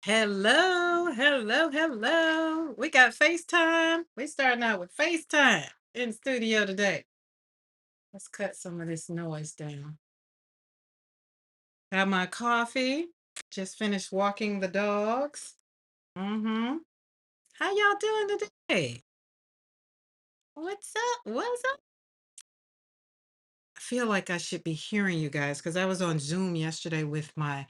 Hello, hello, hello. We got FaceTime. We starting out with FaceTime in studio today. Let's cut some of this noise down. Got my coffee. Just finished walking the dogs. Mm-hmm. How y'all doing today? What's up? What's up? I feel like I should be hearing you guys because I was on Zoom yesterday with my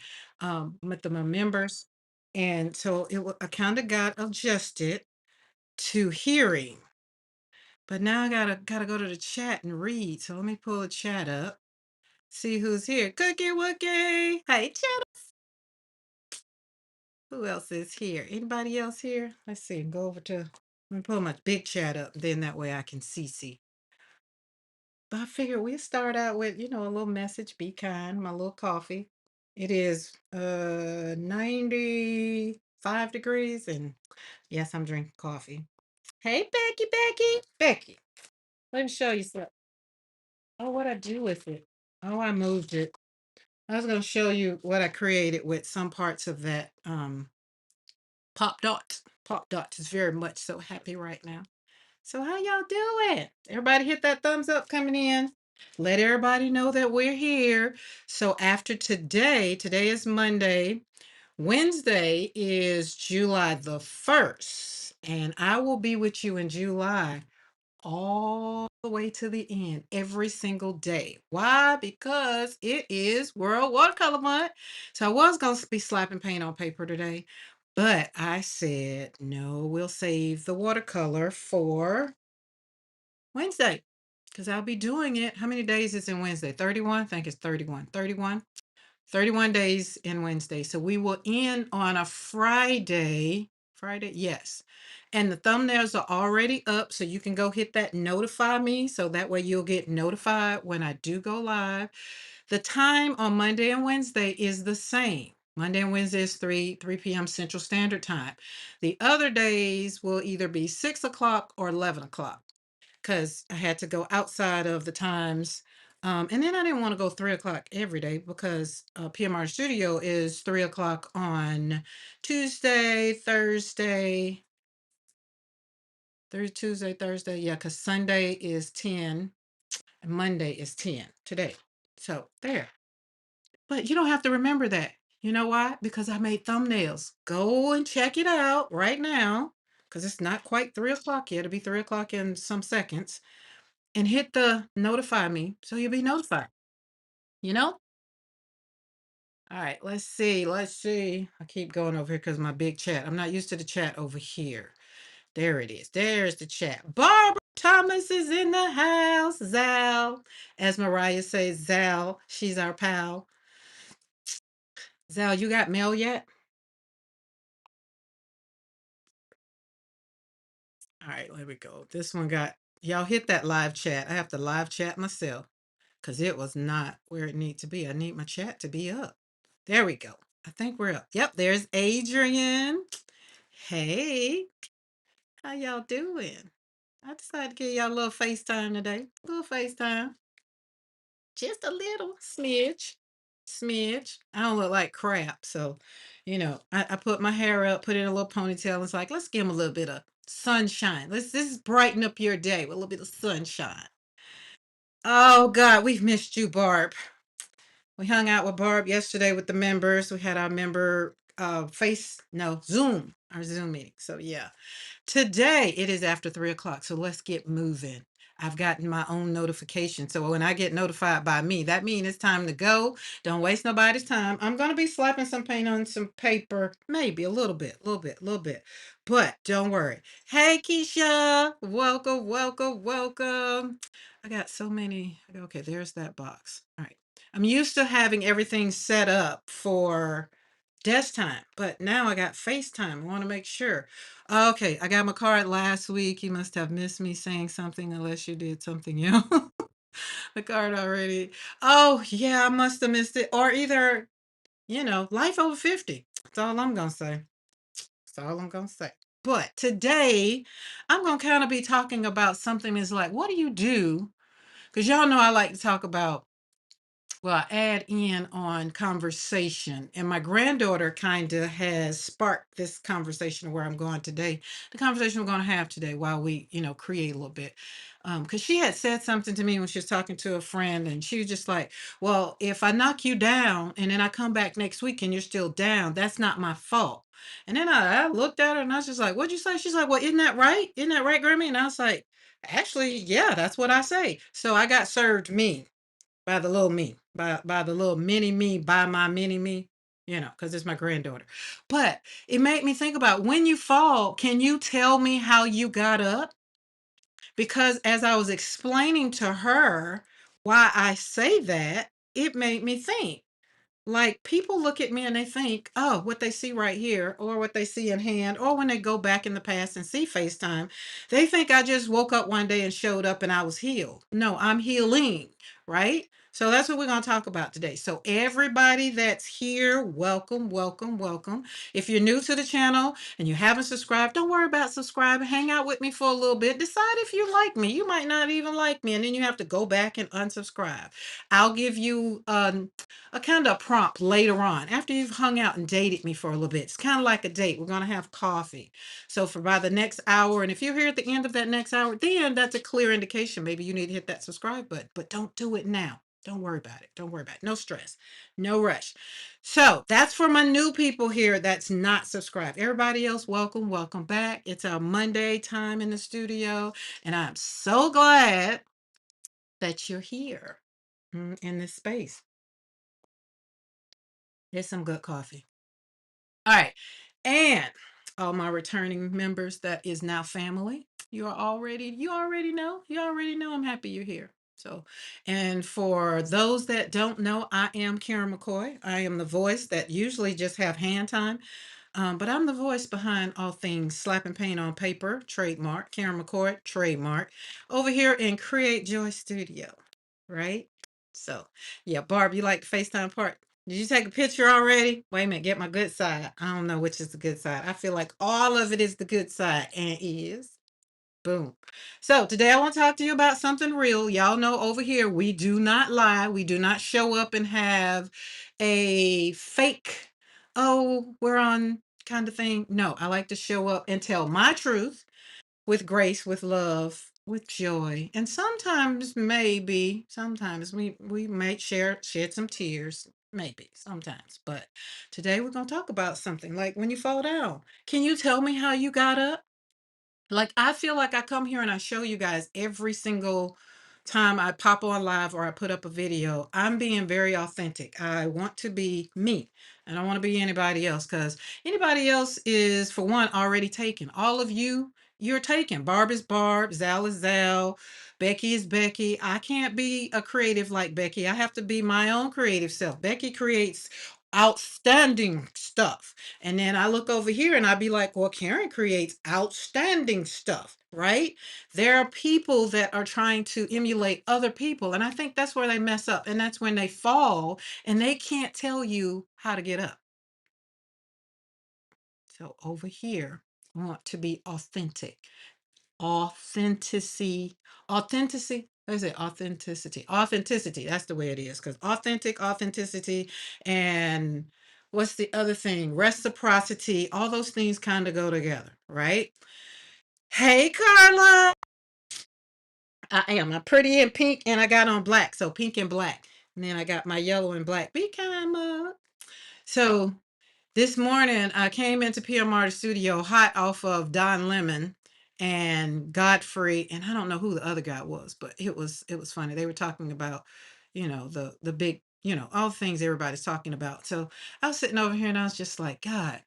members. And so I kind of got adjusted to hearing. But now I gotta go to the chat and read. So let me pull the chat up. See who's here. Cookie Wookie. Hey chat. Who else is here? Anybody else here? Let's see. Go over to let me pull my big chat up. Then that way I can see. But I figure we start out with, a little message. Be kind, my little coffee. It is 95 degrees, and yes, I'm drinking coffee. Hey Becky. Let me show you something. Oh, what I do with it. Oh, I moved it. I was going to show you what I created with some parts of that Pop Dot. Pop Dot is very much so happy right now. So how y'all doing? Everybody hit that thumbs up coming in. Let everybody know that we're here. So after today is Monday. Wednesday is July the 1st. And I will be with you in July all the way to the end every single day. Why? Because it is World Watercolor Month. So I was going to be slapping paint on paper today, but I said, no, we'll save the watercolor for Wednesday because I'll be doing it. How many days is in Wednesday? 31? I think it's 31. 31 days in Wednesday. So we will end on a Friday. Friday, yes. And the thumbnails are already up, so you can go hit that notify me. So that way you'll get notified when I do go live. The time on Monday and Wednesday is the same. Monday and Wednesday is 3 p.m. Central Standard Time. The other days will either be 6 o'clock or 11 o'clock because I had to go outside of the times. And then I didn't want to go 3 o'clock every day because PMR Studio is 3 o'clock on Tuesday, Thursday, Tuesday, Thursday. Yeah, because Sunday is 10 and Monday is 10 today. So there. But you don't have to remember that. You know why? Because I made thumbnails. Go and check it out right now because it's not quite 3 o'clock yet. It'll be 3 o'clock in some seconds. And hit the notify me so you'll be notified. You know? All right, let's see. Let's see. I keep going over here because my big chat. I'm not used to the chat over here. There it is. There's the chat. Barbara Thomas is in the house. Zal. As Mariah says, Zal. She's our pal. Zal, you got mail yet? All right, there we go. This one got y'all hit that live chat. I have to live chat myself because it was not where it needs to be. I need my chat to be up. There we go. I think we're up. Yep, there's Adrian. Hey, how y'all doing? I decided to give y'all a little FaceTime today. A little FaceTime. Just a little smidge. Smidge. I don't look like crap. So, I put my hair up, put it in a little ponytail. It's like, let's give him a little bit of sunshine. This is brighten up your day with a little bit of sunshine. Oh God, we've missed you, Barb. We hung out with Barb yesterday with the members. We had our member Zoom, our Zoom meeting. So yeah. Today it is after 3 o'clock. So let's get moving. I've gotten my own notification. So when I get notified by me, that means it's time to go. Don't waste nobody's time. I'm gonna be slapping some paint on some paper, maybe a little bit. But don't worry. Hey Keisha, welcome. I got so many. Okay, there's that box. All right. I'm used to having everything set up for desk time, but now I got FaceTime. I want to make sure. Okay, I got my card last week. You must have missed me saying something unless you did something else. The card already. Oh, yeah, I must have missed it. Or either, life over 50. That's all I'm going to say. That's all I'm going to say. But today, I'm going to kind of be talking about something that's like, what do you do? Because y'all know I like to talk about well, add in on conversation. And my granddaughter kind of has sparked this conversation where I'm going today. The conversation we're going to have today while we, create a little bit. Because she had said something to me when she was talking to a friend, and she was just like, well, if I knock you down and then I come back next week and you're still down, that's not my fault. And then I looked at her and I was just like, what'd you say? She's like, well, isn't that right? Isn't that right, Grammy? And I was like, actually, yeah, that's what I say. So I got served me by the little me, by the little mini me, by my mini me, because it's my granddaughter. But it made me think about when you fall, can you tell me how you got up? Because as I was explaining to her why I say that, it made me think. Like people look at me and they think, oh, what they see right here, or what they see in hand, or when they go back in the past and see FaceTime, they think I just woke up one day and showed up and I was healed. No, I'm healing, right? So that's what we're going to talk about today. So everybody that's here, welcome, welcome, welcome. If you're new to the channel and you haven't subscribed, don't worry about subscribing. Hang out with me for a little bit. Decide if you like me. You might not even like me, and then you have to go back and unsubscribe. I'll give you a kind of prompt later on after you've hung out and dated me for a little bit. It's kind of like a date. We're going to have coffee. So for by the next hour, and if you're here at the end of that next hour, then that's a clear indication. Maybe you need to hit that subscribe button, but don't do it now. Don't worry about it. Don't worry about it. No stress, no rush. So that's for my new people here that's not subscribed. Everybody else, welcome, welcome back. It's our Monday time in the studio, and I'm so glad that you're here in this space. There's some good coffee. All right. And all my returning members that is now family, you already know I'm happy you're here. So, and for those that don't know, I am Karen McCoy. I am the voice that usually just have hand time. But I'm the voice behind all things slapping paint on paper, trademark, Karen McCoy, trademark, over here in Create Joy Studio, right? So, yeah, Barb, you like the FaceTime part? Did you take a picture already? Wait a minute, get my good side. I don't know which is the good side. I feel like all of it is the good side, and is. Boom. So today I want to talk to you about something real. Y'all know over here we do not lie. We do not show up and have a fake, oh, we're on kind of thing. No, I like to show up and tell my truth with grace, with love, with joy. And sometimes sometimes we might shed some tears. Maybe sometimes. But today we're gonna talk about something like when you fall down. Can you tell me how you got up? Like, I feel like I come here and I show you guys every single time I pop on live or I put up a video. I'm being very authentic. I want to be me. I don't want to be anybody else because anybody else is, for one, already taken. All of you, you're taken. Barb is Barb, Zal is Zal, Becky is Becky. I can't be a creative like Becky. I have to be my own creative self. Becky creates outstanding stuff. And then I look over here and I'd be like, well, Karen creates outstanding stuff, right? There are people that are trying to emulate other people. And I think that's where they mess up. And that's when they fall and they can't tell you how to get up. So over here, I want to be authentic. Authenticity. Let's say authenticity. That's the way it is, because authenticity, and what's the other thing? Reciprocity. All those things kind of go together, right? Hey, Carla. I am. I'm pretty in pink, and I got on black, so pink and black. And then I got my yellow and black. Be kind of. So this morning, I came into PMR studio hot off of Don Lemon and Godfrey, and I don't know who the other guy was, but it was funny. They were talking about, the big, all the things everybody's talking about. So I was sitting over here and I was just like, God,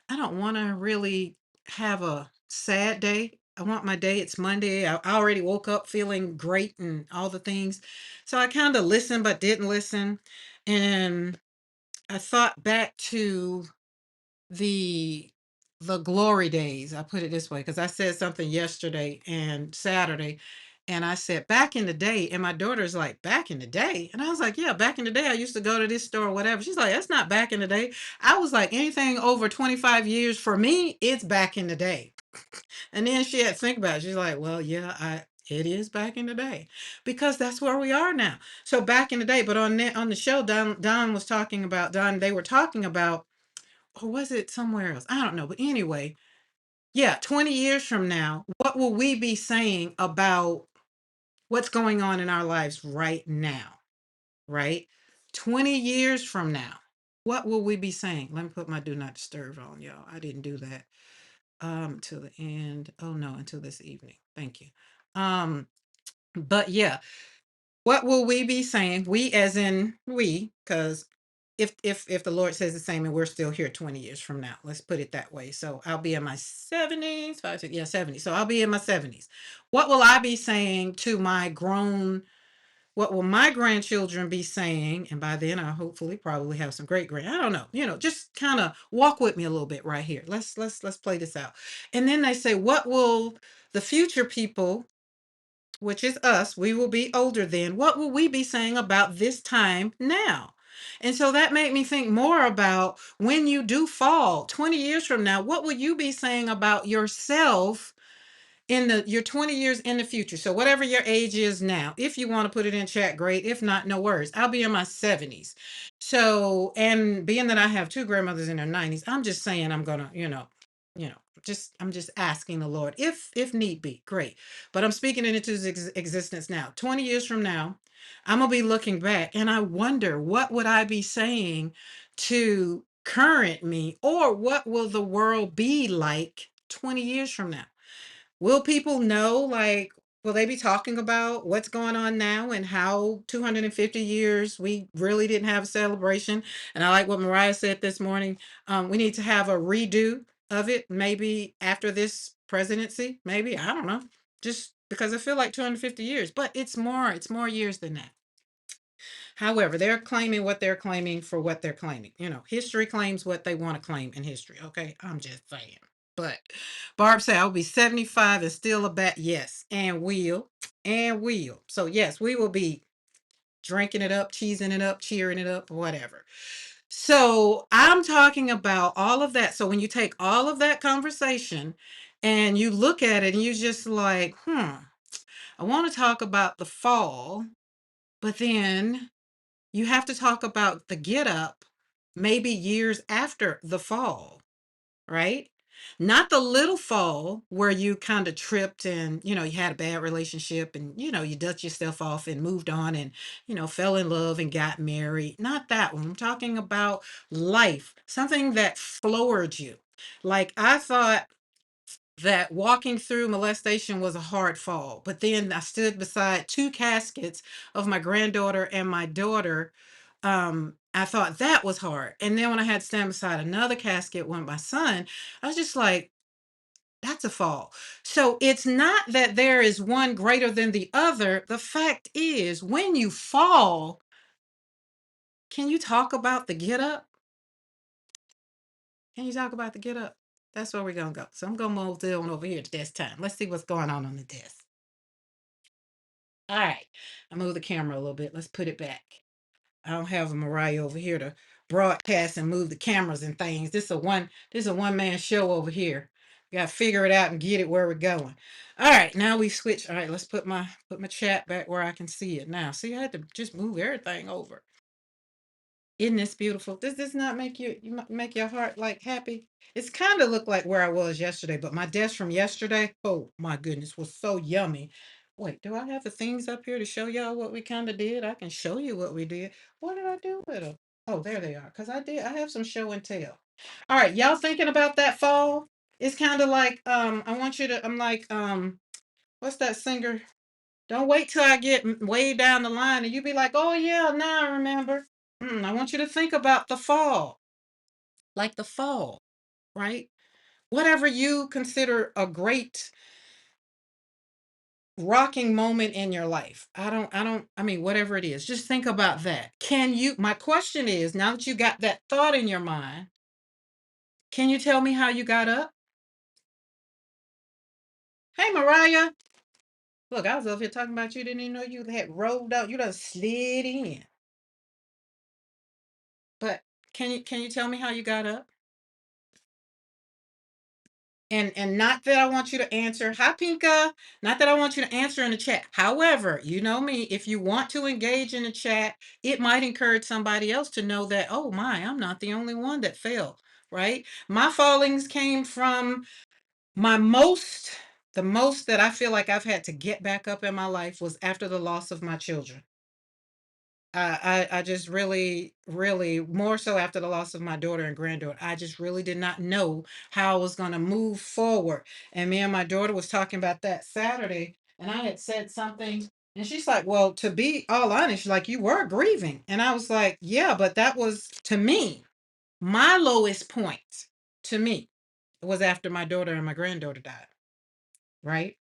I don't want to really have a sad day. I want my day. It's Monday. I already woke up feeling great and all the things. So I kind of listened but didn't listen, and I thought back to the the glory days. I put it this way because I said something yesterday and Saturday, and I said back in the day, and my daughter's like, back in the day, and I was like, yeah, back in the day I used to go to this store or whatever. She's like, that's not back in the day. I was like, anything over 25 years for me, it's back in the day. And then she had to think about it. She's like, well, yeah, It is back in the day because that's where we are now. So back in the day, but on the show, Don was talking about Don. They were talking about, or was it somewhere else? I don't know. But anyway, yeah, 20 years from now, what will we be saying about what's going on in our lives right now? Right? 20 years from now, what will we be saying? Let me put my do not disturb on, y'all. I didn't do that till the end. Oh no, until this evening. Thank you. But yeah, what will we be saying? We as in we, because if the Lord says the same and we're still here 20 years from now, let's put it that way. So I'll be in my 70s, 70. So I'll be in my 70s. What will I be saying to my grown, what will my grandchildren be saying? And by then I'll hopefully probably have some great grand. I don't know, just kind of walk with me a little bit right here. Let's play this out. And then they say, what will the future people, which is us, we will be older then. What will we be saying about this time now? And so that made me think more about when you do fall 20 years from now, what will you be saying about yourself in your 20 years in the future? So whatever your age is now, if you want to put it in chat, great. If not, no worries. I'll be in my 70s. So, and being that I have two grandmothers in their 90s, I'm just saying I'm gonna, just I'm just asking the Lord if need be, great. But I'm speaking it into existence now. 20 years from now, I'm gonna be looking back and I wonder what would I be saying to current me, or what will the world be like 20 years from now? Will people know, like, will they be talking about what's going on now and how 250 years we really didn't have a celebration? And I like what Mariah said this morning. We need to have a redo of it, maybe after this presidency, maybe, I don't know, just because I feel like 250 years, but it's more years than that. However, they're claiming what they're claiming for what they're claiming. History claims what they want to claim in history. Okay. I'm just saying. But Barb said, I'll be 75 and still a bat. Yes. And will. And will. So, yes, we will be drinking it up, cheesing it up, cheering it up, whatever. So, I'm talking about all of that. So, when you take all of that conversation and you look at it and you're just like, I want to talk about the fall, but then you have to talk about the get up maybe years after the fall, right? Not the little fall where you kind of tripped and, you had a bad relationship and, you dust yourself off and moved on and, fell in love and got married. Not that one. I'm talking about life, something that floored you. Like I thought that walking through molestation was a hard fall. But then I stood beside two caskets of my granddaughter and my daughter. I thought that was hard. And then when I had to stand beside another casket with my son, I was just like, that's a fall. So it's not that there is one greater than the other. The fact is, when you fall, can you talk about the get up? Can you talk about the get up? That's where we're going to go. So I'm going to move on over here to desk time. Let's see what's going on the desk. All right. I move the camera a little bit. Let's put it back. I don't have a Mariah over here to broadcast and move the cameras and things. This is a one man show over here. We gotta figure it out and get it where we're going. All right, now we switch. All right, let's put my chat back where I can see it now. See, I had to just move everything over. Isn't this beautiful? Does this not make make your heart like happy? It's kind of look like where I was yesterday, but my desk from yesterday, oh my goodness, was so yummy. Wait, do I have the things up here to show y'all what we kind of did? I can show you what we did. What did I do with them? Oh, there they are. Because I have some show and tell. All right, y'all thinking about that fall? It's kind of like I want you to. I'm like what's that singer? Don't wait till I get way down the line and you be like, oh yeah, now I remember. I want you to think about the fall, like the fall, right? Whatever you consider a great rocking moment in your life. I mean, whatever it is, just think about that. My question is, now that you got that thought in your mind, can you tell me how you got up? Hey, Mariah. Look, I was over here talking about you. Didn't even know you had rolled out. You done slid in. But can you tell me how you got up? And not that I want you to answer, hi Pinka, not that I want you to answer in the chat. However, you know me, if you want to engage in the chat, it might encourage somebody else to know that, oh my, I'm not the only one that failed, right? My fallings came from my most, the most that I feel like I've had to get back up in my life was after the loss of my children. I just really more so after the loss of my daughter and granddaughter. I just really did not know how I was going to move forward. And me and my daughter was talking about that Saturday, and I had said something, and she's like, "Well, to be all honest, like you were grieving," and I was like, "Yeah, but that was to me my lowest point. To me, it was after my daughter and my granddaughter died, right?"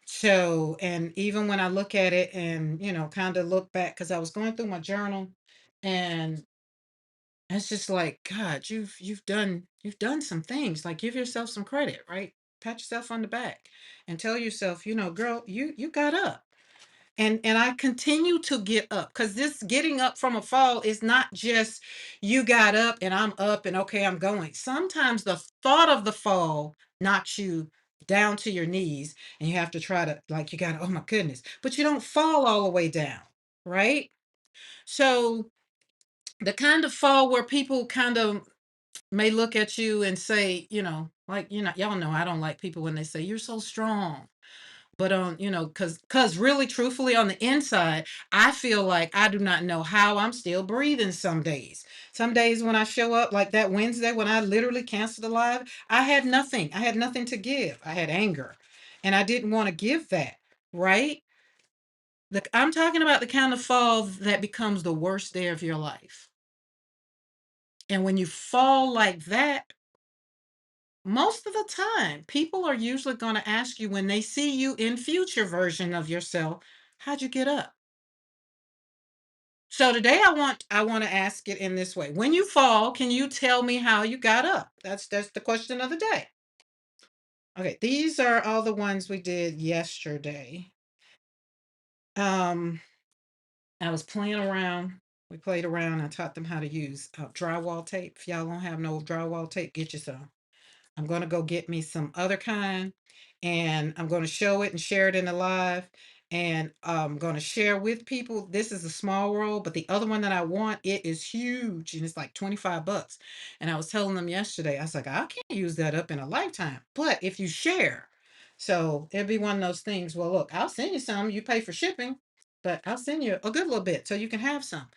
So, and even when I look at it and, kind of look back, because I was going through my journal and it's just like, God, you've done some things. Like give yourself some credit, right? Pat yourself on the back and tell yourself, girl, you got up. And I continue to get up because this getting up from a fall is not just you got up and I'm up and okay, I'm going. Sometimes the thought of the fall knocks you down to your knees and you have to try to, like, you got to, oh my goodness, but you don't fall all the way down, right? So the kind of fall where people kind of may look at you and say, like, y'all know I don't like people when they say, you're so strong. But on, because really, truthfully, on the inside, I feel like I do not know how I'm still breathing some days. Some days when I show up, like that Wednesday when I literally canceled the live, I had nothing. I had nothing to give. I had anger. And I didn't want to give that, right? I'm talking about the kind of fall that becomes the worst day of your life. And when you fall like that, most of the time, people are usually going to ask you when they see you in future version of yourself, how'd you get up? So today I want to ask it in this way. When you fall, can you tell me how you got up? That's the question of the day. Okay, these are all the ones we did yesterday. Um, I was playing around. We played around. I taught them how to use drywall tape. If y'all don't have no drywall tape, get you some. I'm going to go get me some other kind and I'm going to show it and share it in the live. And I'm going to share with people. This is a small roll, but the other one that I want, it is huge and it's like 25 bucks. And I was telling them yesterday, I was like, I can't use that up in a lifetime. But if you share, so it'll be one of those things. Well, look, I'll send you some. You pay for shipping, but I'll send you a good little bit so you can have some.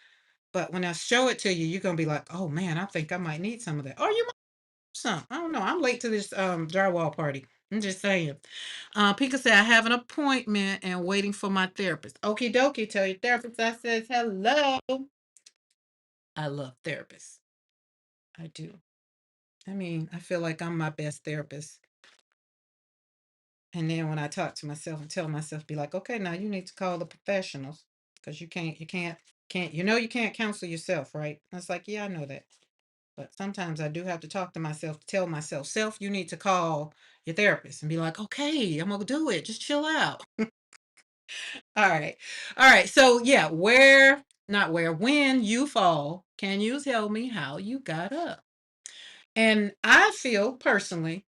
But when I show it to you, you're gonna be like, oh man, I think I might need some of that. Or you some. I don't know. I'm late to this drywall party. I'm just saying. Pika said I have an appointment and waiting for my therapist. Okie dokie. Tell your therapist I says hello. I love therapists. I do. I mean, I feel like I'm my best therapist. And then when I talk to myself and tell myself, be like, okay, now you need to call the professionals because you can't, you can't counsel yourself, right? I was like, yeah, I know that. But sometimes I do have to talk to myself, tell myself, self, you need to call your therapist and be like, okay, I'm gonna do it. Just chill out. All right. All right. So yeah, not where, when you fall, can you tell me how you got up? And I feel personally,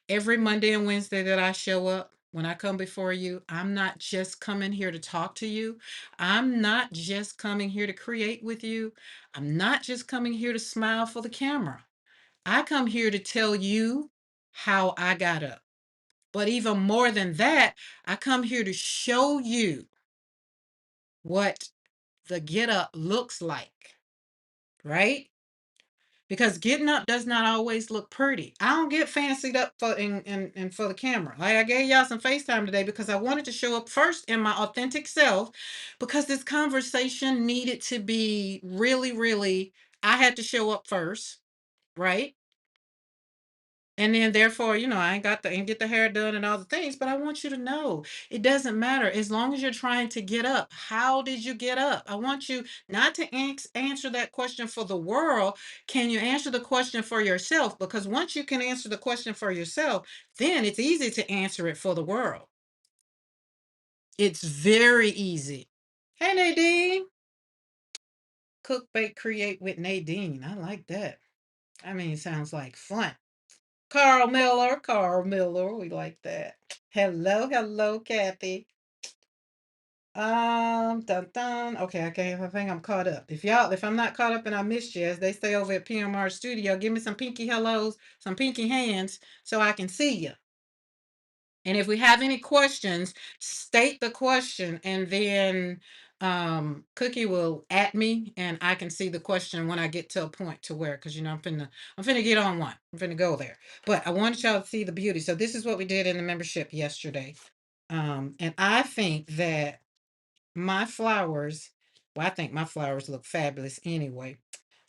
every Monday and Wednesday that I show up, when I come before you, I'm not just coming here to talk to you. I'm not just coming here to create with you. I'm not just coming here to smile for the camera. I come here to tell you how I got up. But even more than that, I come here to show you what the get up looks like, right? Because getting up does not always look pretty. I don't get fancied up for and for the camera. Like I gave y'all some FaceTime today because I wanted to show up first in my authentic self because this conversation needed to be really, really, I had to show up first, right? And then therefore, I ain't get the hair done and all the things, but I want you to know it doesn't matter as long as you're trying to get up. How did you get up? I want you not to answer that question for the world. Can you answer the question for yourself? Because once you can answer the question for yourself, then it's easy to answer it for the world. It's very easy. Hey, Nadine. Cook, bake, create with Nadine. I like that. I mean, it sounds like fun. Carl Miller, Carl Miller. We like that. Hello, hello, Kathy. Dun dun. Okay, okay. I think I'm caught up. If I'm not caught up and I missed you, as they say over at PMR Studio, give me some pinky hellos, some pinky hands, so I can see you. And if we have any questions, state the question, and then Cookie will at me, and I can see the question when I get to a point to where, because I'm finna get on one. I'm finna go there. But I wanted y'all to see the beauty. So this is what we did in the membership yesterday. And I think that my flowers, well, I think my flowers look fabulous anyway.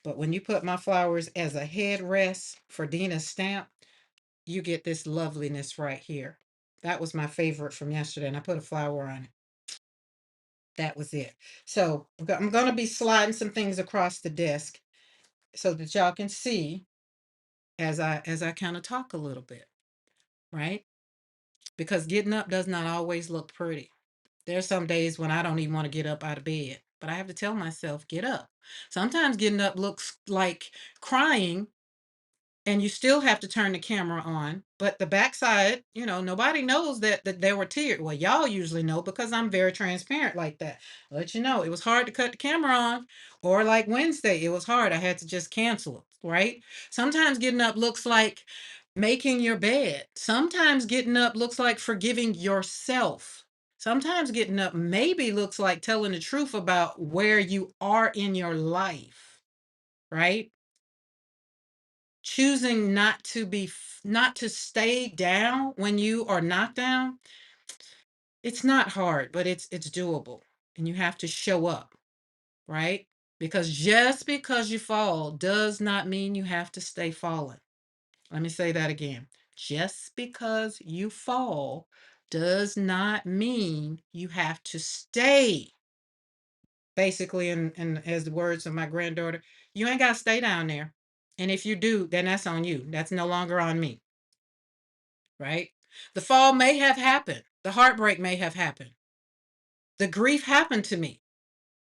But when you put my flowers as a headrest for Dina's stamp, you get this loveliness right here. That was my favorite from yesterday, and I put a flower on it. That was it. So I'm going to be sliding some things across the desk so that y'all can see as I kind of talk a little bit, right? Because getting up does not always look pretty. There's some days when I don't even want to get up out of bed, but I have to tell myself, get up. Sometimes getting up looks like crying, and you still have to turn the camera on. But the backside, nobody knows that there were tears. Well, y'all usually know because I'm very transparent like that. I'll let you know, it was hard to cut the camera on, or like Wednesday, it was hard. I had to just cancel it, right? Sometimes getting up looks like making your bed. Sometimes getting up looks like forgiving yourself. Sometimes getting up maybe looks like telling the truth about where you are in your life, right? Choosing not to stay down when you are knocked down. It's not hard, but it's doable, and you have to show up, right? Because just because you fall does not mean you have to stay falling. Let me say that again. Just because you fall does not mean you have to stay. Basically, and as the words of my granddaughter, you ain't got to stay down there. And if you do, then that's on you. That's no longer on me. Right? The fall may have happened. The heartbreak may have happened. The grief happened to me.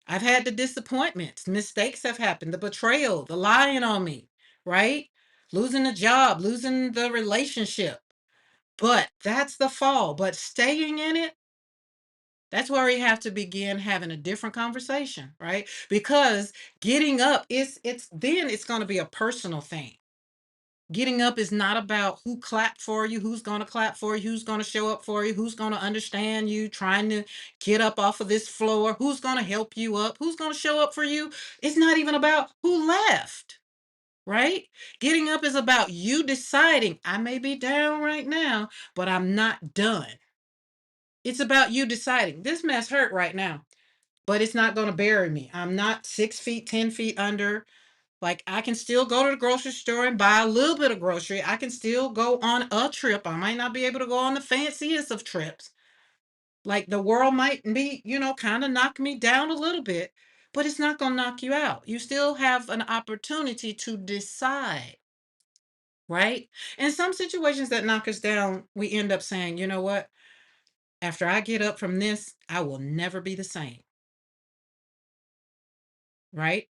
I've had the disappointments. Mistakes have happened. The betrayal, the lying on me, right? Losing the job, losing the relationship. But that's the fall. But staying in it, that's where we have to begin having a different conversation, right? Because getting up it's going to be a personal thing. Getting up is not about who clapped for you, who's going to clap for you, who's going to show up for you, who's going to understand you, trying to get up off of this floor, who's going to help you up, who's going to show up for you. It's not even about who left, right? Getting up is about you deciding, I may be down right now, but I'm not done. It's about you deciding, this mess hurt right now, but it's not going to bury me. I'm not 6 feet, 10 feet under. Like, I can still go to the grocery store and buy a little bit of grocery. I can still go on a trip. I might not be able to go on the fanciest of trips. Like, the world might be, kind of knock me down a little bit, but it's not going to knock you out. You still have an opportunity to decide, right? In some situations that knock us down, we end up saying, you know what? After I get up from this, I will never be the same, right?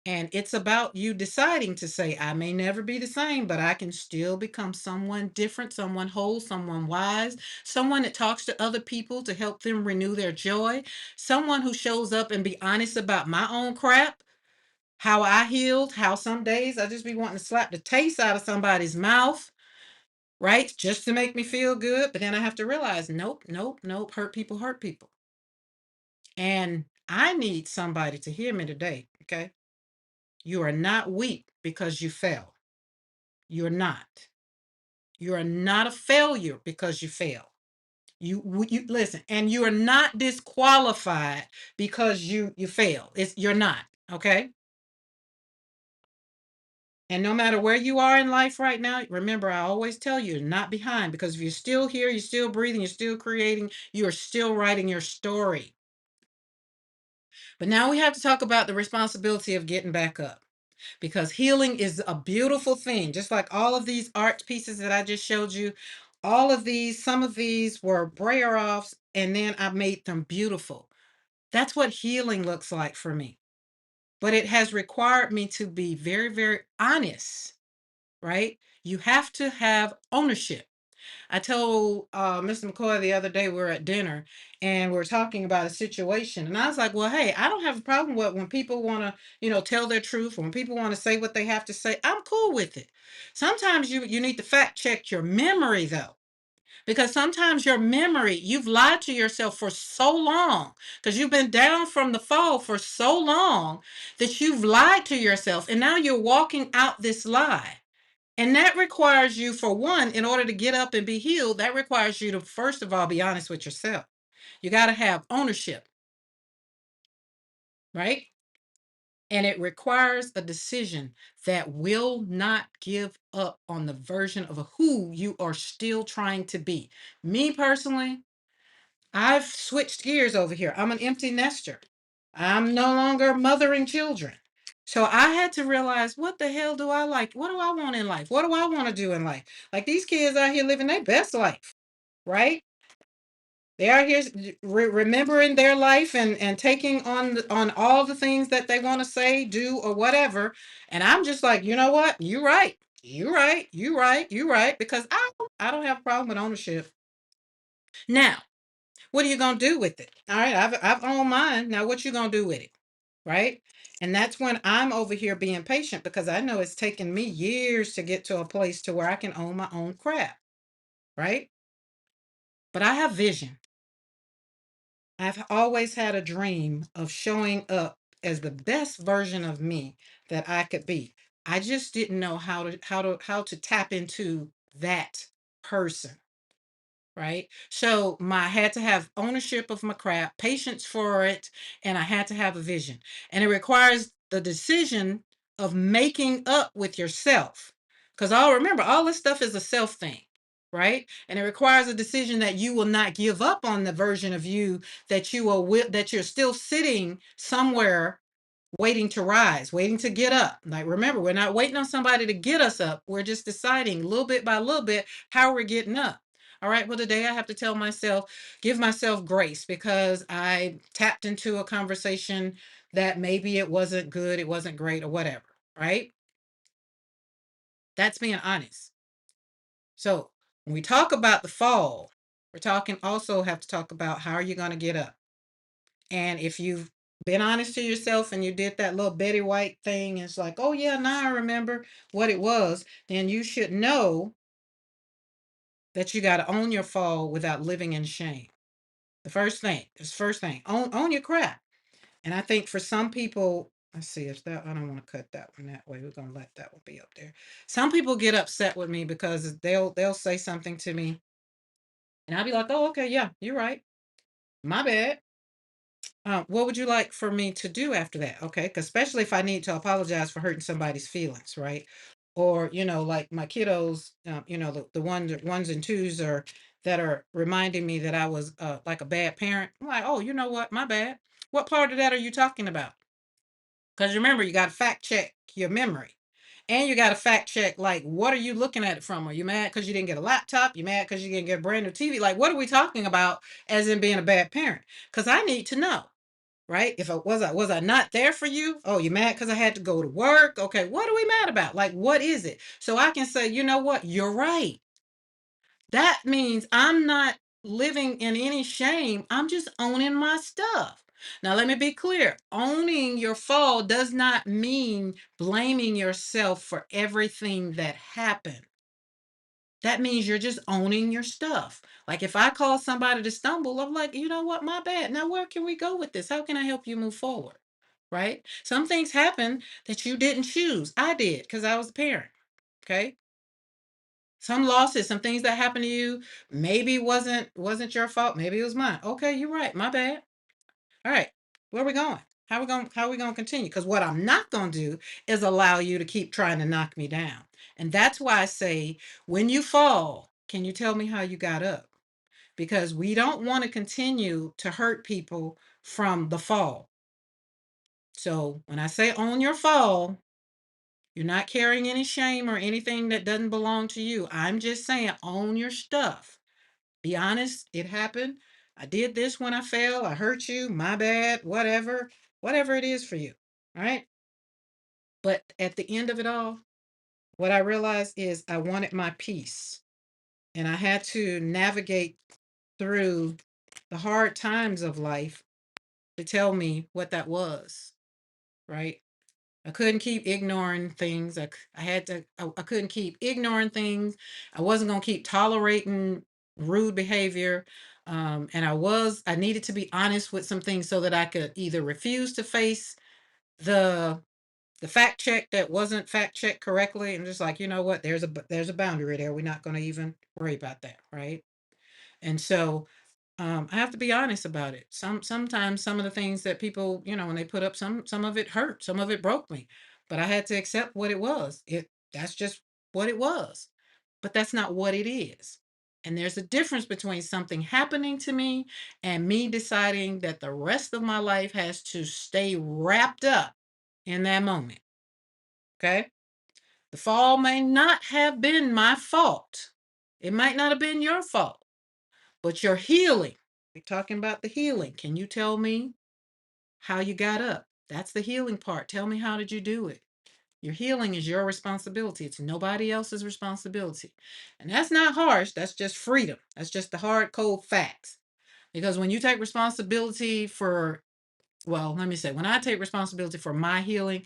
And it's about you deciding to say, I may never be the same, but I can still become someone different, someone whole, someone wise, someone that talks to other people to help them renew their joy, someone who shows up and be honest about my own crap, how I healed, how some days I just be wanting to slap the taste out of somebody's mouth, right? Just to make me feel good. But then I have to realize, nope, nope, nope, hurt people hurt people. And I need somebody to hear me today, okay? You are not weak because you fell. You're not. You are not a failure because you fail. You listen, and you are not disqualified because you fail. You're not, okay? And no matter where you are in life right now, remember I always tell you, you're not behind, because if you're still here, you're still breathing, you're still creating, you are still writing your story. But now we have to talk about the responsibility of getting back up, because healing is a beautiful thing. Just like all of these art pieces that I just showed you, some of these were brayer offs, and then I made them beautiful. That's what healing looks like for me. But it has required me to be very, very honest right? You have to have ownership. I told Mr. McCoy the other day we were at dinner and we are talking about a situation, and I was like, "Well, hey, I don't have a problem with when people want to, tell their truth, when people want to say what they have to say. I'm cool with it. Sometimes you need to fact check your memory though." Because sometimes your memory, you've lied to yourself for so long, because you've been down from the fall for so long that you've lied to yourself, and now you're walking out this lie. And that requires you, for one, in order to get up and be healed, that requires you to, first of all, be honest with yourself. You got to have ownership, right? And it requires a decision that will not give up on the version of who you are still trying to be. Me personally, I've switched gears over here. I'm an empty nester. I'm no longer mothering children. So I had to realize, what the hell do I like? What do I want in life? What do I want to do in life? Like, these kids out here living their best life, right? They are here remembering their life and taking on all the things that they want to say, do, or whatever. And I'm just like, you know what? You right. You right. You right. You right. Because I don't have a problem with ownership. Now, what are you gonna do with it? All right, I've owned mine. Now what you gonna do with it? Right? And that's when I'm over here being patient, because I know it's taken me years to get to a place to where I can own my own crap. Right? But I have vision. I've always had a dream of showing up as the best version of me that I could be. I just didn't know how to tap into that person. Right? So I had to have ownership of my craft, patience for it, and I had to have a vision. And it requires the decision of making up with yourself. Because I'll remember, all this stuff is a self thing, right? And it requires a decision that you will not give up on the version of you that that you're still sitting somewhere waiting to rise, waiting to get up. Like, remember, we're not waiting on somebody to get us up. We're just deciding little bit by little bit how we're getting up. All right. Well, today I have to tell myself, give myself grace, because I tapped into a conversation that maybe it wasn't good, it wasn't great, or whatever. Right. That's being honest. So when we talk about the fall, we're talking also have to talk about how are you going to get up. And if you've been honest to yourself and you did that little Betty White thing, it's like, oh yeah, now I remember what it was, then you should know that you got to own your fall without living in shame. First thing, own your crap. And I think for some people, let's see, if that, I don't want to cut that one that way. We're gonna let that one be up there. Some people get upset with me because they'll say something to me, and I'll be like, oh, okay, yeah, you're right. My bad. What would you like for me to do after that? Okay, 'cause especially if I need to apologize for hurting somebody's feelings, right? Or, like my kiddos, the ones and twos are that are reminding me that I was like a bad parent. I'm like, oh, you know what? My bad. What part of that are you talking about? Because remember, you got to fact check your memory. And you got to fact check, like, what are you looking at it from? Are you mad because you didn't get a laptop? You mad because you didn't get a brand new TV? Like, what are we talking about as in being a bad parent? Because I need to know, right? If I was I not there for you? Oh, you mad because I had to go to work? Okay, what are we mad about? Like, what is it? So I can say, you know what? You're right. That means I'm not living in any shame. I'm just owning my stuff. Now, let me be clear. Owning your fall does not mean blaming yourself for everything that happened. That means you're just owning your stuff. Like, if I call somebody to stumble, I'm like, you know what, my bad. Now, where can we go with this? How can I help you move forward? Right? Some things happen that you didn't choose. I did, because I was a parent. Okay. Some losses, some things that happened to you, maybe wasn't your fault. Maybe it was mine. Okay, you're right. My bad. All right. Where are we going? How are we gonna continue? Because what I'm not gonna do is allow you to keep trying to knock me down. And that's why I say, when you fall, can you tell me how you got up? Because we don't want to continue to hurt people from the fall. So when I say own your fall, you're not carrying any shame or anything that doesn't belong to you. I'm just saying, own your stuff. Be honest, it happened. I did this when I fell. I hurt you. My bad. Whatever it is for you. All right. But at the end of it all, what I realized is I wanted my peace, and I had to navigate through the hard times of life to tell me what that was, right? I couldn't keep ignoring things. I had to, I couldn't keep ignoring things. I wasn't going to keep tolerating rude behavior. And I needed to be honest with some things so that I could either refuse to face the fact check that wasn't fact checked correctly, and just like, you know what, there's a boundary there. We're not going to even worry about that, right? And so I have to be honest about it. Sometimes some of the things that people, when they put up, some of it hurt, some of it broke me, but I had to accept what it was. That's just what it was. But that's not what it is. And there's a difference between something happening to me and me deciding that the rest of my life has to stay wrapped up in that moment. Okay? The fall may not have been my fault. It might not have been your fault, but your healing. We're talking about the healing. Can you tell me how you got up? That's the healing part. Tell me, how did you do it? Your healing is your responsibility. It's nobody else's responsibility. And that's not harsh. That's just freedom. That's just the hard, cold facts. Because when you take responsibility for, well, let me say, when I take responsibility for my healing,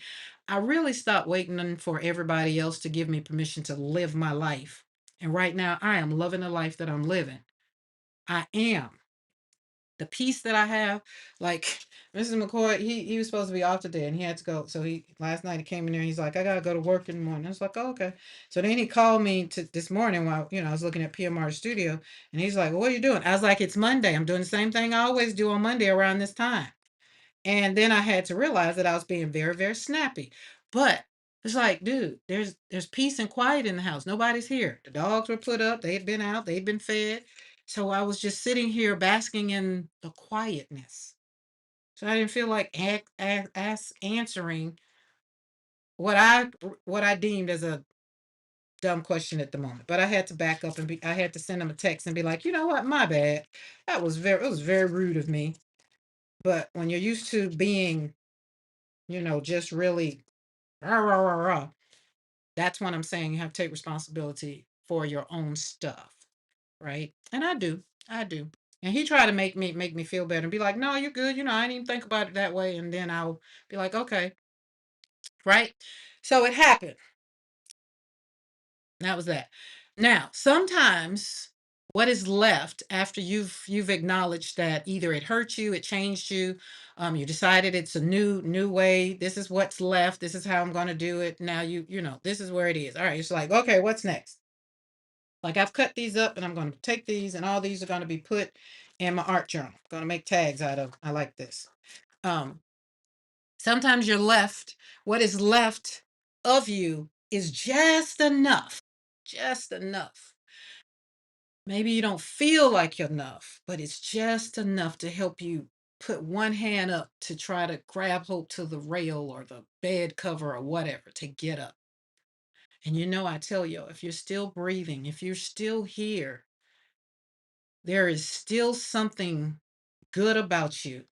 I really stop waiting for everybody else to give me permission to live my life. And right now, I am loving the life that I'm living. I am. The peace that I have, like Mrs. McCoy, he was supposed to be off today and he had to go. So he last night he came in there, he's like, I gotta go to work in the morning. I was like, oh, okay. So then he called me to this morning while I was looking at PMR studio, and he's like, well, what are you doing? I was like, it's Monday. I'm doing the same thing I always do on Monday around this time. And then I had to realize that I was being very, very snappy. But it's like, dude, there's peace and quiet in the house. Nobody's here. The dogs were put up, they had been out, they'd been fed. So I was just sitting here basking in the quietness. So I didn't feel like answering what I deemed as a dumb question at the moment. But I had to back up and I had to send them a text and be like, you know what, my bad. It was very rude of me. But when you're used to being, just really rah, rah, rah, rah, that's when I'm saying you have to take responsibility for your own stuff, right? And I do. I do. And he tried to make me feel better and be like, no, you're good. I didn't even think about it that way. And then I'll be like, okay, right? So it happened. That was that. Now, sometimes what is left after you've acknowledged that either it hurt you, it changed you, you decided it's a new way. This is what's left. This is how I'm going to do it. Now this is where it is. All right, it's like, okay, what's next? Like, I've cut these up and I'm going to take these, and all these are going to be put in my art journal. I'm going to make tags out of. I like this. Um, Sometimes what is left of you is just enough. Just enough. Maybe you don't feel like you're enough, but it's just enough to help you put one hand up to try to grab hold to the rail or the bed cover or whatever to get up. And I tell you, if you're still breathing, if you're still here, there is still something good about you.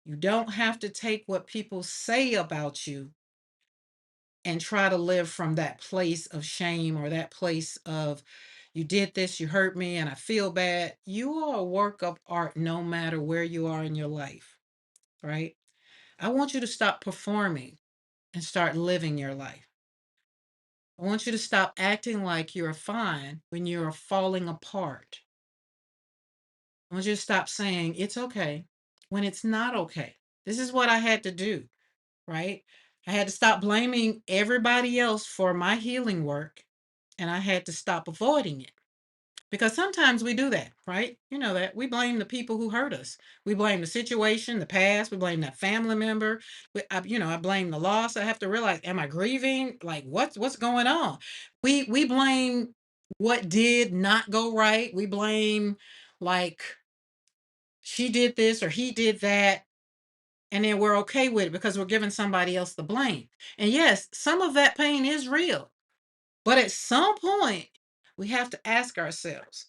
You don't have to take what people say about you and try to live from that place of shame or that place of, you did this, you hurt me, and I feel bad. You are a work of art no matter where you are in your life, right? I want you to stop performing and start living your life. I want you to stop acting like you're fine when you're falling apart. I want you to stop saying it's okay when it's not okay. This is what I had to do, right? I had to stop blaming everybody else for my healing work, and I had to stop avoiding it. Because sometimes we do that, right? You know that. We blame the people who hurt us. We blame the situation, the past. We blame that family member. I blame the loss. I have to realize, am I grieving? Like, what's going on? We blame what did not go right. We blame, like, she did this or he did that, and then we're okay with it because we're giving somebody else the blame. And yes, some of that pain is real, but at some point, we have to ask ourselves,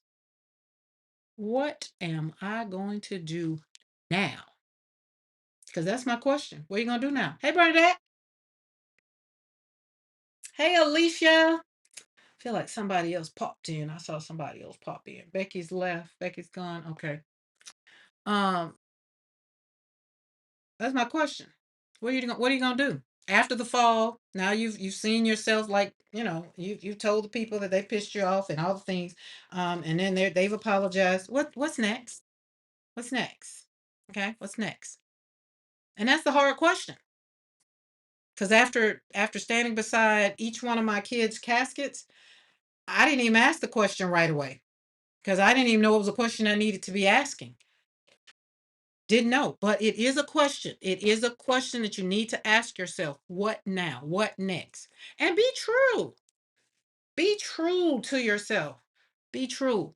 what am I going to do now? Because that's my question. What are you going to do now? Hey, Bernadette. Hey, Alicia. feel like somebody else popped in. I saw somebody else pop in. Becky's left. Becky's gone. Okay. Um, that's my question. What are you gonna do after the fall? Now you've seen yourself, like, you've told the people that they pissed you off and all the things, and then they've apologized. What's next? What's next? Okay, what's next? And that's the hard question. Because after standing beside each one of my kids' caskets, I didn't even ask the question right away because I didn't even know it was a question I needed to be asking. Didn't know, but it is a question. It is a question that you need to ask yourself. What now? What next? And be true. Be true to yourself. Be true.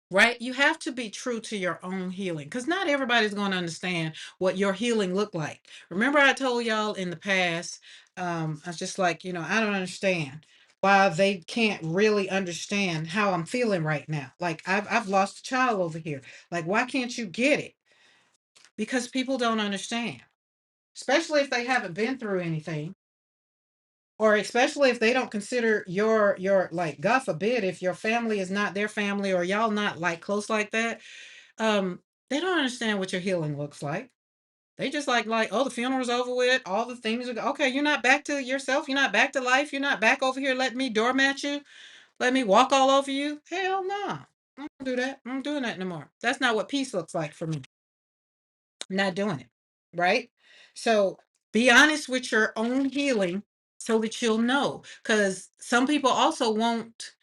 Right? You have to be true to your own healing because not everybody's going to understand what your healing looked like. Remember, I told y'all in the past, I was just like, I don't understand why they can't really understand how I'm feeling right now. Like I've lost a child over here. Like, why can't you get it? Because people don't understand, especially if they haven't been through anything, or especially if they don't consider your like, God forbid, if your family is not their family or y'all not like close like that. um they don't understand what your healing looks like. They just like, oh, the funeral's over with, all the things are okay, you're not back to yourself, you're not back to life, you're not back over here letting me doormat you, let me walk all over you. Hell no. I don't do that. I'm not doing that no more. That's not what peace looks like for me. I'm not doing it. Right? So be honest with your own healing so that you'll know. Because some people also won't,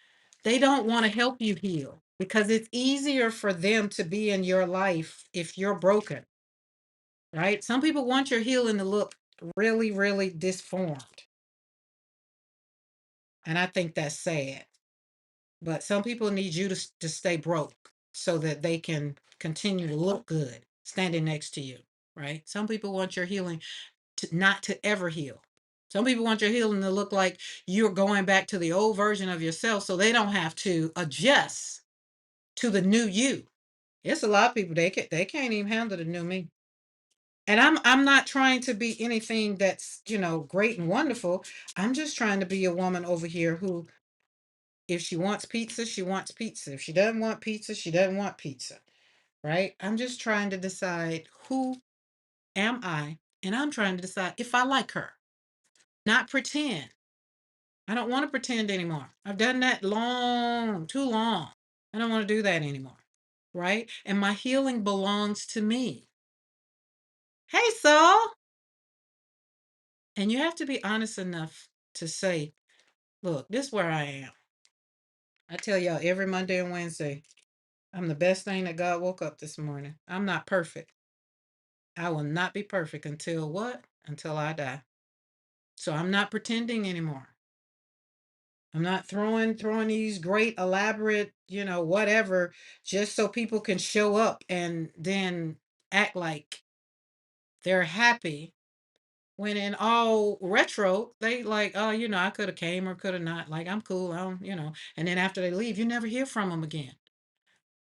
they don't want to help you heal because it's easier for them to be in your life if you're broken. Right? Some people want your healing to look really, really disformed. And I think that's sad. But some people need you to stay broke so that they can continue to look good standing next to you. Right? Some people want your healing not to ever heal. Some people want your healing to look like you're going back to the old version of yourself so they don't have to adjust to the new you. It's a lot of people, they can't even handle the new me. And I'm not trying to be anything that's, great and wonderful. I'm just trying to be a woman over here who, if she wants pizza, she wants pizza. If she doesn't want pizza, she doesn't want pizza. Right? I'm just trying to decide, who am I? And I'm trying to decide if I like her. Not pretend. I don't want to pretend anymore. I've done that too long. I don't want to do that anymore. Right? And my healing belongs to me. Hey, Saul. And you have to be honest enough to say, look, this is where I am. I tell y'all every Monday and Wednesday, I'm the best thing that God woke up this morning. I'm not perfect. I will not be perfect until what? Until I die. So I'm not pretending anymore. I'm not throwing these great elaborate, whatever, just so people can show up and then act like they're happy when in all retro they like, oh, I could have came or could have not. Like, I'm cool. I don't. And then after they leave, you never hear from them again.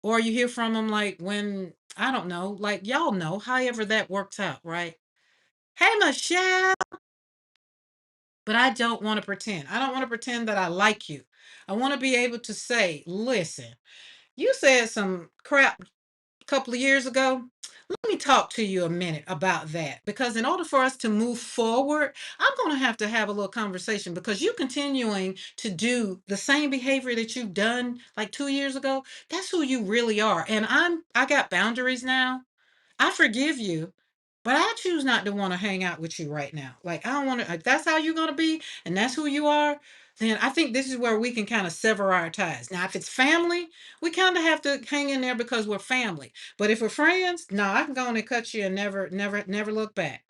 Or you hear from them like when, I don't know, like, y'all know, however that works out, right? Hey, Michelle. But I don't want to pretend. I don't want to pretend that I like you. I want to be able to say, listen, you said some crap a couple of years ago. Let me talk to you a minute about that. Because in order for us to move forward, I'm going to have a little conversation because you continuing to do the same behavior that you've done like 2 years ago. That's who you really are. And I got boundaries now. I forgive you, but I choose not to want to hang out with you right now. Like, I don't want to, if that's how you're going to be and that's who you are, then I think this is where we can kind of sever our ties. Now, if it's family, we kind of have to hang in there because we're family. But if we're friends, no, I can go on and cut you and never, never, never look back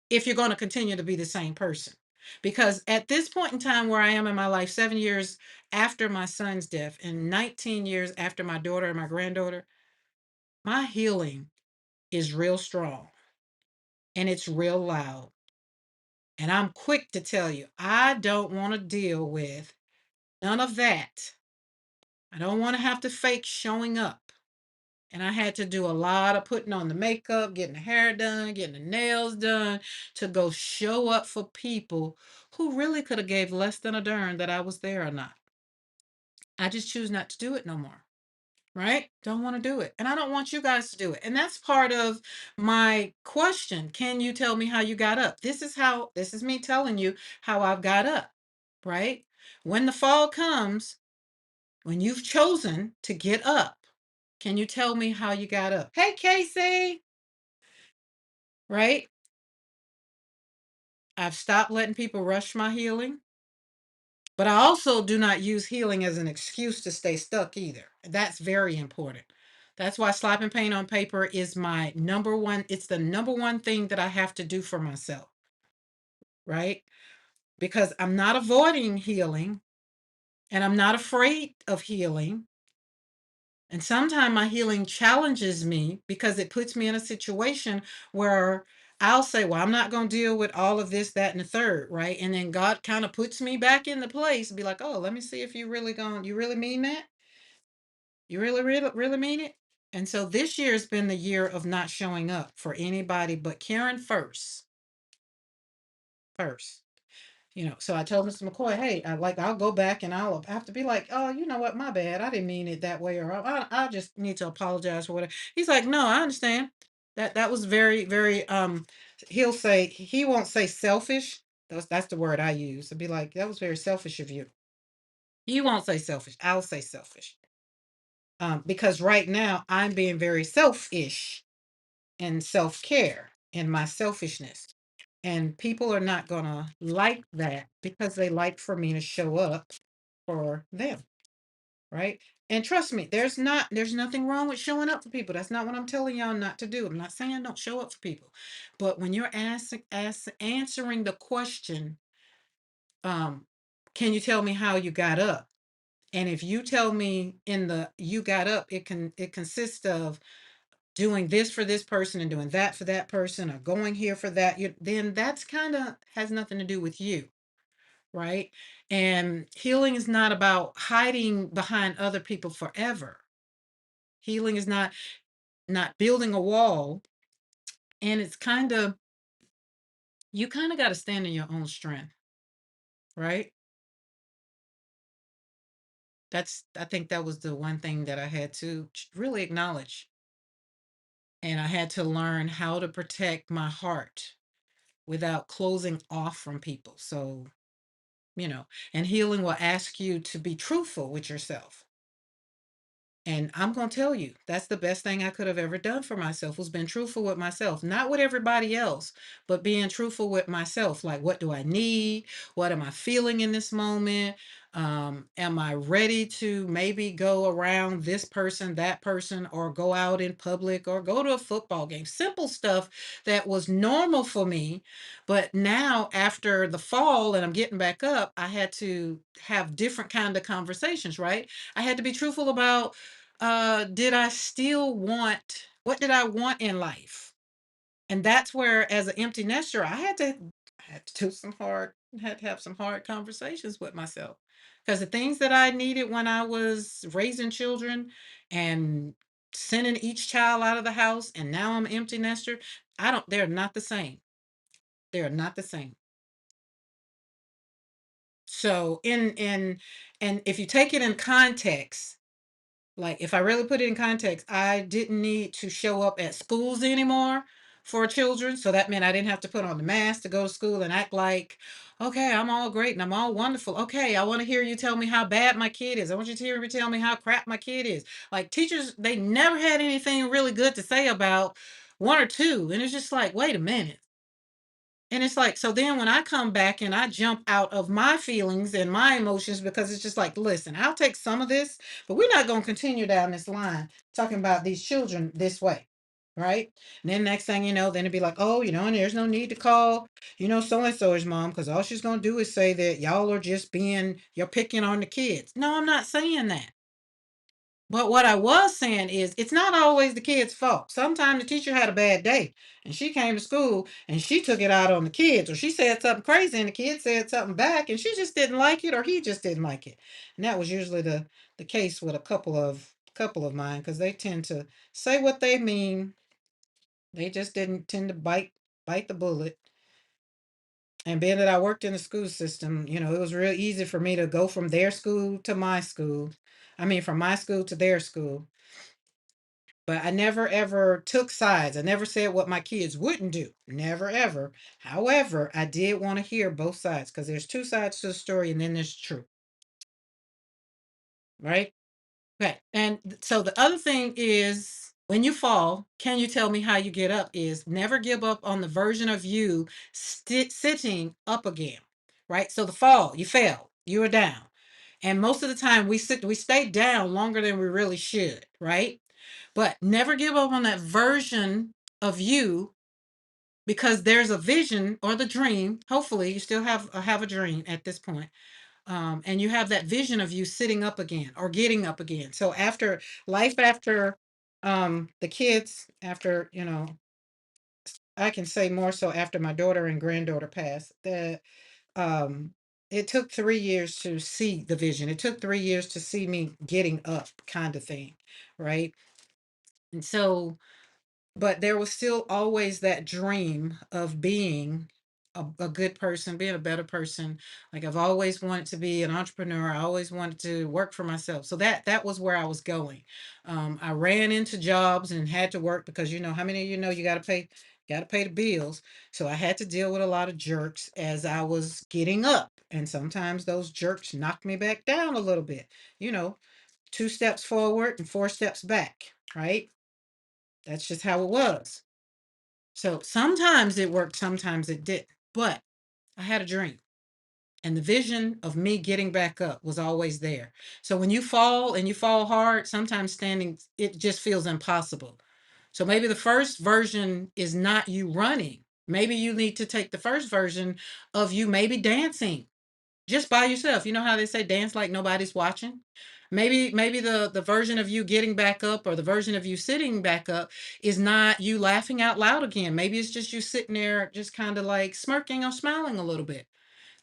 if you're going to continue to be the same person. Because at this point in time where I am in my life, 7 years after my son's death and 19 years after my daughter and my granddaughter, my healing is real strong and it's real loud. And I'm quick to tell you, I don't want to deal with none of that. I don't want to have to fake showing up. And I had to do a lot of putting on the makeup, getting the hair done, getting the nails done to go show up for people who really could have gave less than a darn that I was there or not. I just choose not to do it no more. Right? Don't want to do it. And I don't want you guys to do it. And that's part of my question. Can you tell me how you got up? This is me telling you how I've got up, right? When the fall comes, when you've chosen to get up, can you tell me how you got up? Hey, Casey, right? I've stopped letting people rush my healing, but I also do not use healing as an excuse to stay stuck either. That's very important. That's why slapping paint on paper is my number one. It's the number one thing that I have to do for myself, right? Because I'm not avoiding healing and I'm not afraid of healing. And sometimes my healing challenges me because it puts me in a situation where I'll say, well, I'm not going to deal with all of this, that, and the third, right? And then God kind of puts me back in the place and be like, oh, let me see if you really mean that? You really, really, really mean it? And so this year has been the year of not showing up for anybody but Karen first. First. So I told Mr. McCoy, hey, I'll go back and I'll have to be like, oh, you know what, my bad. I didn't mean it that way, or I just need to apologize for whatever. He's like, no, I understand. That was very, very he won't say selfish. That's the word I use. To be like, that was very selfish of you. He won't say selfish. I'll say selfish. Because right now I'm being very selfish and self-care in my selfishness. And people are not going to like that because they like for me to show up for them, right? And trust me, there's nothing wrong with showing up for people. That's not what I'm telling y'all not to do. I'm not saying don't show up for people. But when you're answering the question, um, can you tell me how you got up? And if you tell me in the you got up, it consists of doing this for this person and doing that for that person or going here for that, then that's kind of has nothing to do with you, right? And healing is not about hiding behind other people forever. Healing is not building a wall, and it's kind of you kind of got to stand in your own strength, right? I think that was the one thing that I had to really acknowledge, and I had to learn how to protect my heart without closing off from people. So and healing will ask you to be truthful with yourself. And I'm going to tell you, that's the best thing I could have ever done for myself was been truthful with myself, not with everybody else, but being truthful with myself. Like, what do I need? What am I feeling in this moment? Am I ready to maybe go around this person, that person, or go out in public or go to a football game? Simple stuff that was normal for me. But now after the fall and I'm getting back up, I had to have different kind of conversations, right? I had to be truthful about did I still want what did I want in life? And that's where as an empty nester, I had to do some hard had to have some hard conversations with myself. Because the things that I needed when I was raising children and sending each child out of the house and now I'm an empty nester, they're not the same. They're not the same. So in and if you take it in context, like if I really put it in context, I didn't need to show up at schools anymore for children. So that meant I didn't have to put on the mask to go to school and act like, okay, I'm all great and I'm all wonderful. Okay, I want to hear you tell me how bad my kid is. I want you to hear me tell me how crap my kid is. Like teachers, they never had anything really good to say about one or two. And it's just like, wait a minute. And it's like, so then when I come back and I jump out of my feelings and my emotions, because it's just like, listen, I'll take some of this, but we're not going to continue down this line talking about these children this way. Right. And then next thing you know, then it'd be like, oh, and there's no need to call, so and so's mom, because all she's going to do is say that y'all are you're picking on the kids. No, I'm not saying that. But what I was saying is, it's not always the kid's fault. Sometimes the teacher had a bad day and she came to school and she took it out on the kids, or she said something crazy and the kid said something back and she just didn't like it or he just didn't like it. And that was usually the case with a couple of couple of mine, because they tend to say what they mean. They just didn't tend to bite the bullet. And being that I worked in the school system, it was real easy for me to go from their school to my school. I mean, from my school to their school. But I never ever took sides. I never said what my kids wouldn't do. Never ever. However, I did want to hear both sides because there's two sides to the story and then there's truth, right? Okay. And so the other thing is when you fall, can you tell me how you get up? Is never give up on the version of you sitting up again, right? So the fall, you fell, you were down. And most of the time we stay down longer than we really should, right? But never give up on that version of you because there's a vision or the dream. Hopefully you still have a dream at this point, and you have that vision of you sitting up again or getting up again. So after life, after the kids, after I can say more so after my daughter and granddaughter passed, that um it took 3 years to see the vision. It took 3 years to see me getting up, kind of thing, right? And so, but there was still always that dream of being a good person, being a better person. Like I've always wanted to be an entrepreneur. I always wanted to work for myself. So that was where I was going. I ran into jobs and had to work because how many of you know you got to pay the bills. So I had to deal with a lot of jerks as I was getting up, and sometimes those jerks knocked me back down a little bit. You know, 2 steps forward and 4 steps back, right? That's just how it was. So sometimes it worked, sometimes it didn't. But I had a dream, and the vision of me getting back up was always there. So when you fall and you fall hard, sometimes standing, it just feels impossible. So maybe the first version is not you running. Maybe you need to take the first version of you maybe dancing just by yourself. You know how they say dance like nobody's watching? Maybe the version of you getting back up or the version of you sitting back up is not you laughing out loud again. Maybe it's just you sitting there just kind of like smirking or smiling a little bit.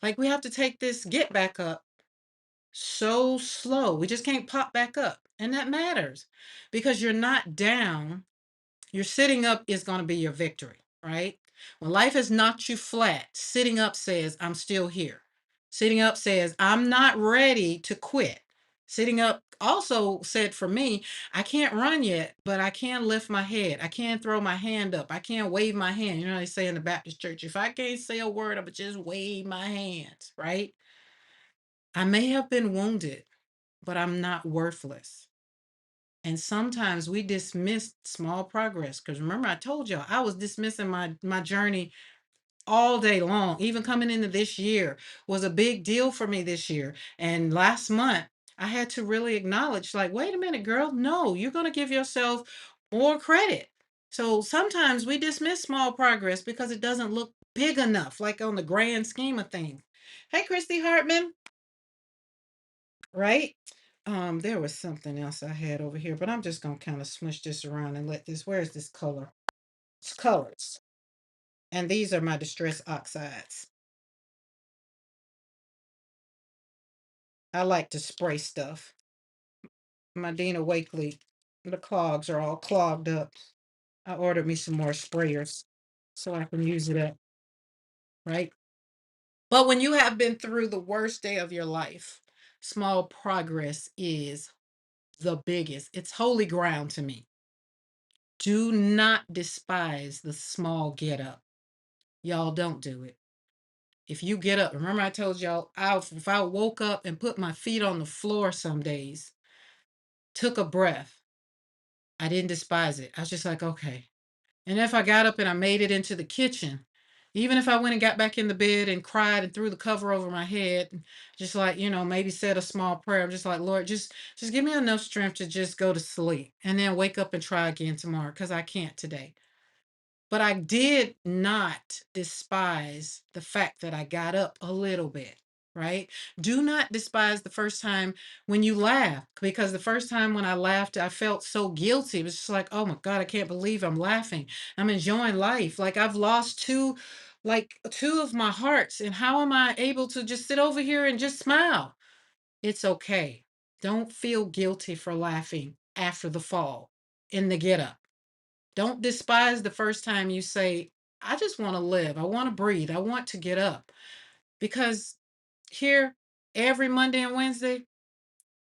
Like we have to take this get back up so slow. We just can't pop back up. And that matters because you're not down. Your sitting up is going to be your victory, right? When life has knocked you flat, sitting up says, I'm still here. Sitting up says, I'm not ready to quit. Sitting up also said for me, I can't run yet, but I can lift my head. I can throw my hand up. I can wave my hand. You know, they say in the Baptist church, if I can't say a word, I would just wave my hands, right? I may have been wounded, but I'm not worthless. And sometimes we dismiss small progress. Because remember, I told y'all I was dismissing my journey all day long. Even coming into this year was a big deal for me this year. And last month, I had to really acknowledge, like, wait a minute, girl, no, you're gonna give yourself more credit. So sometimes we dismiss small progress because it doesn't look big enough, like on the grand scheme of things. Hey, Christy Hartman, right? There was something else I had over here, but I'm just gonna kind of smush this around and let this. Where's this color? It's colors, and these are my distress oxides. I like to spray stuff. My Dina Wakley, the clogs are all clogged up. I ordered me some more sprayers so I can use it up, right? But when you have been through the worst day of your life, small progress is the biggest. It's holy ground to me. Do not despise the small get up. Y'all don't do it. If you get up, remember I told y'all, if I woke up and put my feet on the floor some days, took a breath, I didn't despise it. I was just like, okay. And if I got up and I made it into the kitchen, even if I went and got back in the bed and cried and threw the cover over my head, just like, maybe said a small prayer, I'm just like, Lord, just give me enough strength to just go to sleep and then wake up and try again tomorrow because I can't today. But I did not despise the fact that I got up a little bit, right? Do not despise the first time when you laugh, because the first time when I laughed, I felt so guilty. It was just like, oh my God, I can't believe I'm laughing. I'm enjoying life. Like I've lost two of my hearts. And how am I able to just sit over here and just smile? It's okay. Don't feel guilty for laughing after the fall in the get up. Don't despise the first time you say, I just want to live. I want to breathe. I want to get up. Because here, every Monday and Wednesday,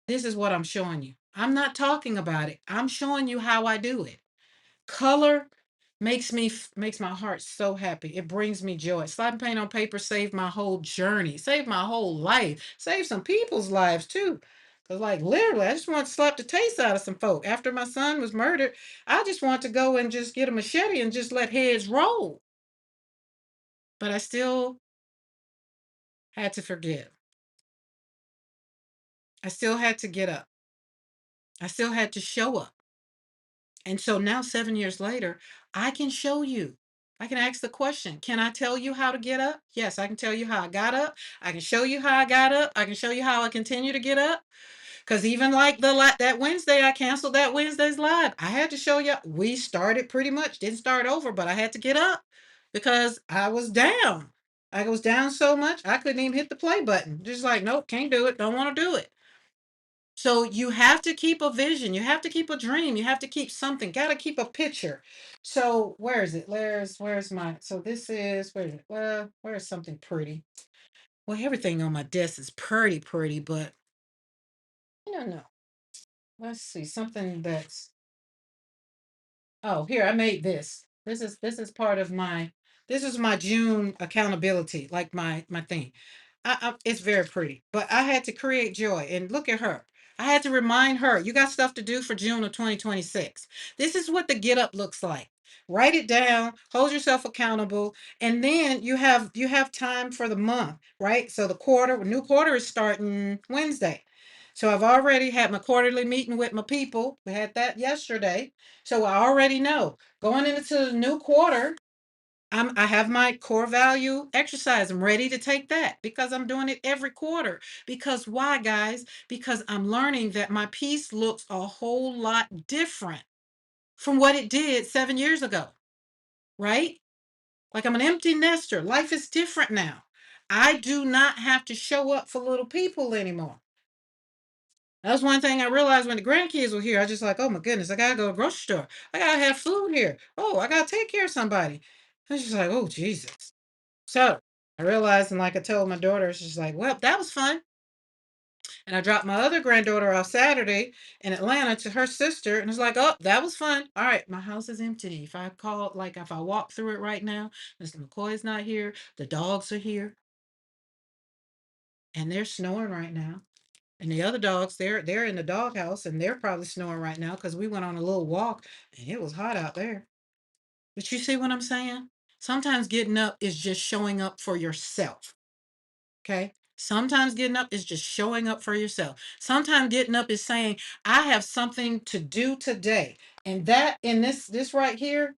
this is what I'm showing you. I'm not talking about it. I'm showing you how I do it. Color makes my heart so happy. It brings me joy. Slapping paint on paper saved my whole journey, saved my whole life, saved some people's lives too. Cause like literally, I just want to slap the taste out of some folk. After my son was murdered, I just want to go and just get a machete and just let heads roll. But I still had to forgive. I still had to get up. I still had to show up. And so now, 7 years later, I can show you. I can ask the question, can I tell you how to get up? Yes, I can tell you how I got up. I can show you how I got up. I can show you how I continue to get up. Because even like that Wednesday, I canceled that Wednesday's live. I had to show you. We started pretty much, didn't start over, but I had to get up because I was down. I was down so much, I couldn't even hit the play button. Just like, nope, can't do it. Don't want to do it. So you have to keep a vision. You have to keep a dream. You have to keep something. Got to keep a picture. So where is it? Where's my? So this is where is it? Well, where's something pretty? Well, everything on my desk is pretty, but I don't know. Let's see something that's. Oh, here I made this. This is part of my. This is my June accountability, like my thing. It's very pretty, but I had to create joy. And look at her. I had to remind her, you got stuff to do for June of 2026. This is what the get up looks like. Write it down, hold yourself accountable, and then you have time for the month, right? So new quarter is starting Wednesday. So I've already had my quarterly meeting with my people. We had that yesterday. So I already know going into the new quarter, I have my core value exercise. I'm ready to take that because I'm doing it every quarter. Because why, guys? Because I'm learning that my piece looks a whole lot different from what it did 7 years ago, right? Like I'm an empty nester. Life is different now. I do not have to show up for little people anymore. That was one thing I realized when the grandkids were here. I just like, oh my goodness, I gotta go to the grocery store. I gotta have food here. Oh, I gotta take care of somebody. I was just like, oh Jesus. So I realized, and like I told my daughter, she's like, well, that was fun. And I dropped my other granddaughter off Saturday in Atlanta to her sister, and it's like, oh, that was fun. All right, my house is empty. If I call, like, if I walk through it right now, Mr. McCoy's not here, the dogs are here, and they're snoring right now. And the other dogs, they're in the doghouse, and they're probably snoring right now because we went on a little walk, and it was hot out there. But you see what I'm saying? Sometimes getting up is just showing up for yourself. Okay. Sometimes getting up is just showing up for yourself. Sometimes getting up is saying, I have something to do today. And that in this right here,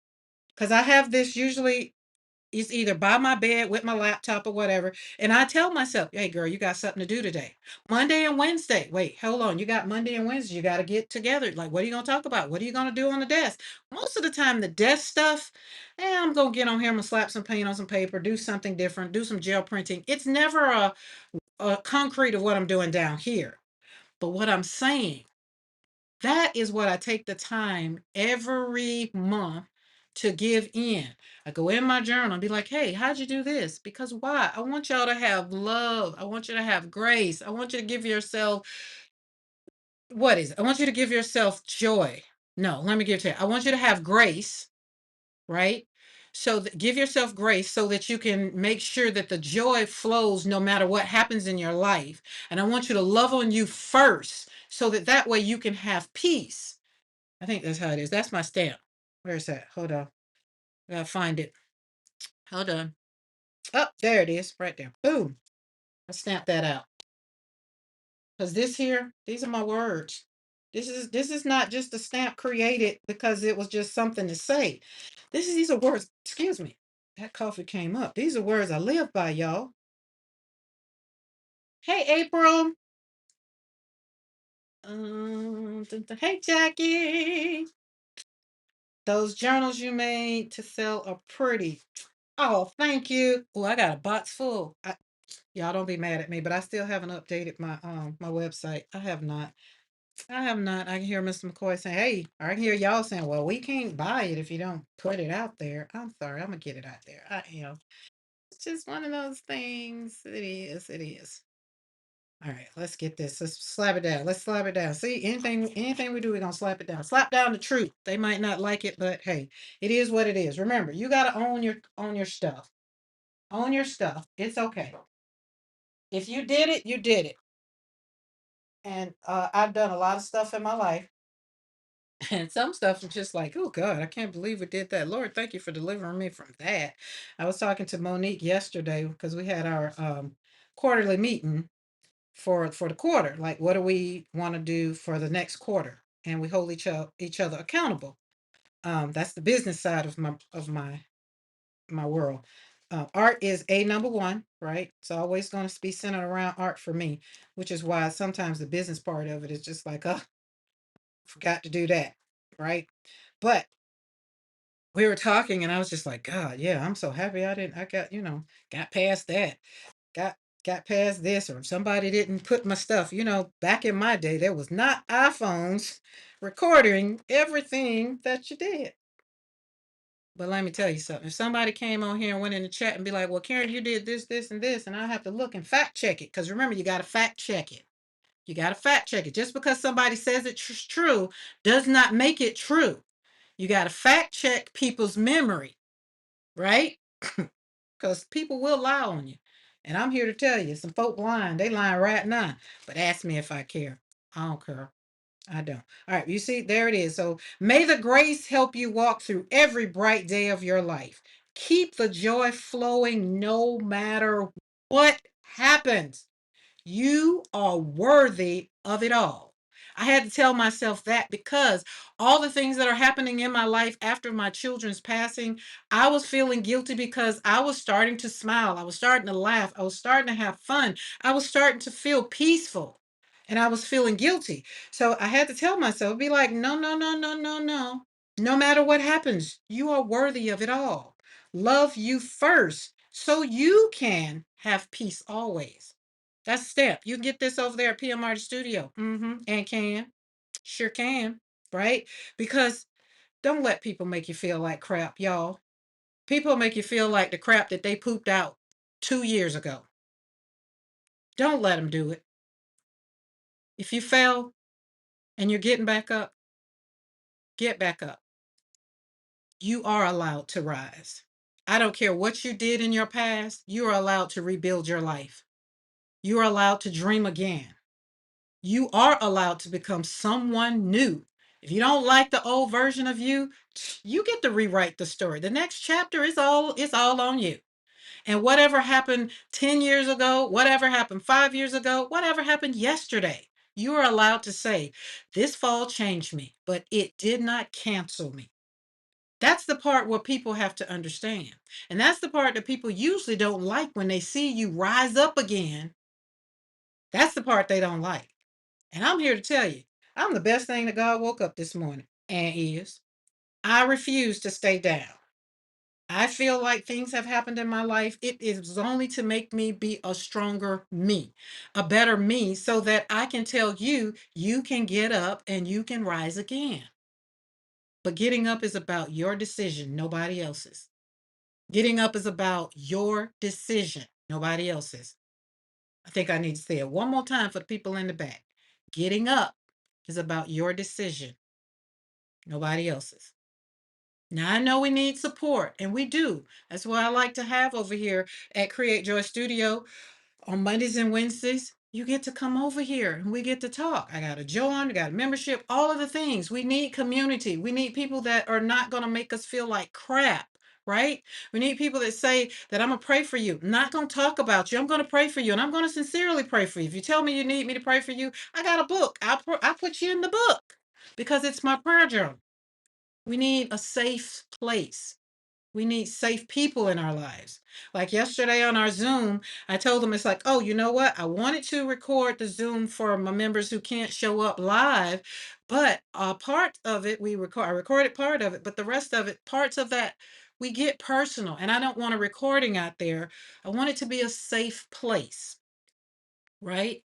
because I have this usually it's either by my bed with my laptop or whatever. And I tell myself, hey girl, you got something to do today. Monday and Wednesday. Wait, hold on. You got Monday and Wednesday. You got to get together. Like, what are you gonna talk about? What are you gonna do on the desk? Most of the time, the desk stuff, I'm gonna get on here, I'm gonna slap some paint on some paper, do something different, do some gel printing. It's never a concrete of what I'm doing down here. But what I'm saying, that is what I take the time every month to give in. I go in my journal and be like, hey, how'd you do this? Because why? I want y'all to have love. I want you to have grace. I want you to give yourself, what is it? I want you to give yourself joy. No, let me give it to you. I want you to have grace, right? So give yourself grace so that you can make sure that the joy flows no matter what happens in your life. And I want you to love on you first so that way you can have peace. I think that's how it is. That's my stamp. Where is that? Hold on. I gotta find it. Hold on. Oh, there it is. Right there. Boom. I snapped that out. Because this here, these are my words. This is not just a stamp created because it was just something to say. These are words. Excuse me. That coffee came up. These are words I live by, y'all. Hey, April. Hey, Jackie. Those journals you made to sell are pretty. Oh, thank you. Oh, I got a box full. Y'all don't be mad at me, but I still haven't updated my website. I have not. I have not. I can hear Mr. McCoy saying, "Hey," or I can hear y'all saying, "Well, we can't buy it if you don't put it out there." I'm sorry, I'm gonna get it out there. It's just one of those things. It is. It is. All right, let's get this. Let's slap it down. Let's slap it down. See, anything we do, we're gonna slap it down. Slap down the truth. They might not like it, but hey, it is what it is. Remember, you gotta own your stuff. Own your stuff. It's okay. If you did it, you did it. And I've done a lot of stuff in my life. And some stuff is just like, oh God, I can't believe we did that. Lord, thank you for delivering me from that. I was talking to Monique yesterday because we had our quarterly meeting for the quarter. Like, what do we want to do for the next quarter? And we hold each other accountable. That's the business side of my world. Art is a number one, right? It's always going to be centered around art for me, which is why sometimes the business part of it is just like, oh, forgot to do that, right? But we were talking and I was just like, God, yeah, I'm so happy I got, got past that. Got got past this, or somebody didn't put my stuff. Back in my day, there was not iPhones recording everything that you did. But let me tell you something. If somebody came on here and went in the chat and be like, well, Karen, you did this, this, and this, and I have to look and fact check it. Because remember, you got to fact check it. You got to fact check it. Just because somebody says it's true does not make it true. You got to fact check people's memory, right? Because people will lie on you. And I'm here to tell you, some folk lying. They lying right now. But ask me if I care. I don't care. I don't. All right, you see, there it is. So may the grace help you walk through every bright day of your life. Keep the joy flowing no matter what happens. You are worthy of it all. I had to tell myself that because all the things that are happening in my life after my children's passing, I was feeling guilty because I was starting to smile. I was starting to laugh. I was starting to have fun. I was starting to feel peaceful and I was feeling guilty. So I had to tell myself, be like, no, no, no, no, no, no. No matter what happens, you are worthy of it all. Love you first so you can have peace always. That's a step. You can get this over there at PMR Studio. And can. Sure can. Right? Because don't let people make you feel like crap, y'all. People make you feel like the crap that they pooped out 2 years ago. Don't let them do it. If you fail and you're getting back up, get back up. You are allowed to rise. I don't care what you did in your past, you are allowed to rebuild your life. You are allowed to dream again. You are allowed to become someone new. If you don't like the old version of you, you get to rewrite the story. The next chapter is all on you. And whatever happened 10 years ago, whatever happened 5 years ago, whatever happened yesterday, you are allowed to say, this fall changed me, but it did not cancel me. That's the part where people have to understand. And that's the part that people usually don't like when they see you rise up again. That's the part they don't like. And I'm here to tell you, I'm the best thing that God woke up this morning and is. I refuse to stay down. I feel like things have happened in my life. It is only to make me be a stronger me, a better me, so that I can tell you, you can get up and you can rise again. But getting up is about your decision, nobody else's. Getting up is about your decision, nobody else's. I think I need to say it one more time for the people in the back. Getting up is about your decision, nobody else's. Now, I know we need support, and we do. That's why I like to have over here at Create Joy Studio on Mondays and Wednesdays. You get to come over here and we get to talk. I got a join, I got a membership, all of the things. We need community. We need people that are not going to make us feel like crap, right? We need people that say that I'm going to pray for you. I'm not going to talk about you. I'm going to pray for you, and I'm going to sincerely pray for you. If you tell me you need me to pray for you, I got a book. I'll put you in the book because it's my prayer journal. We need a safe place. We need safe people in our lives. Like yesterday on our Zoom, I told them, it's like, oh, you know what? I wanted to record the Zoom for my members who can't show up live, but part of it I recorded part of it, but the rest of it, parts of that, we get personal. And I don't want a recording out there. I want it to be a safe place, right?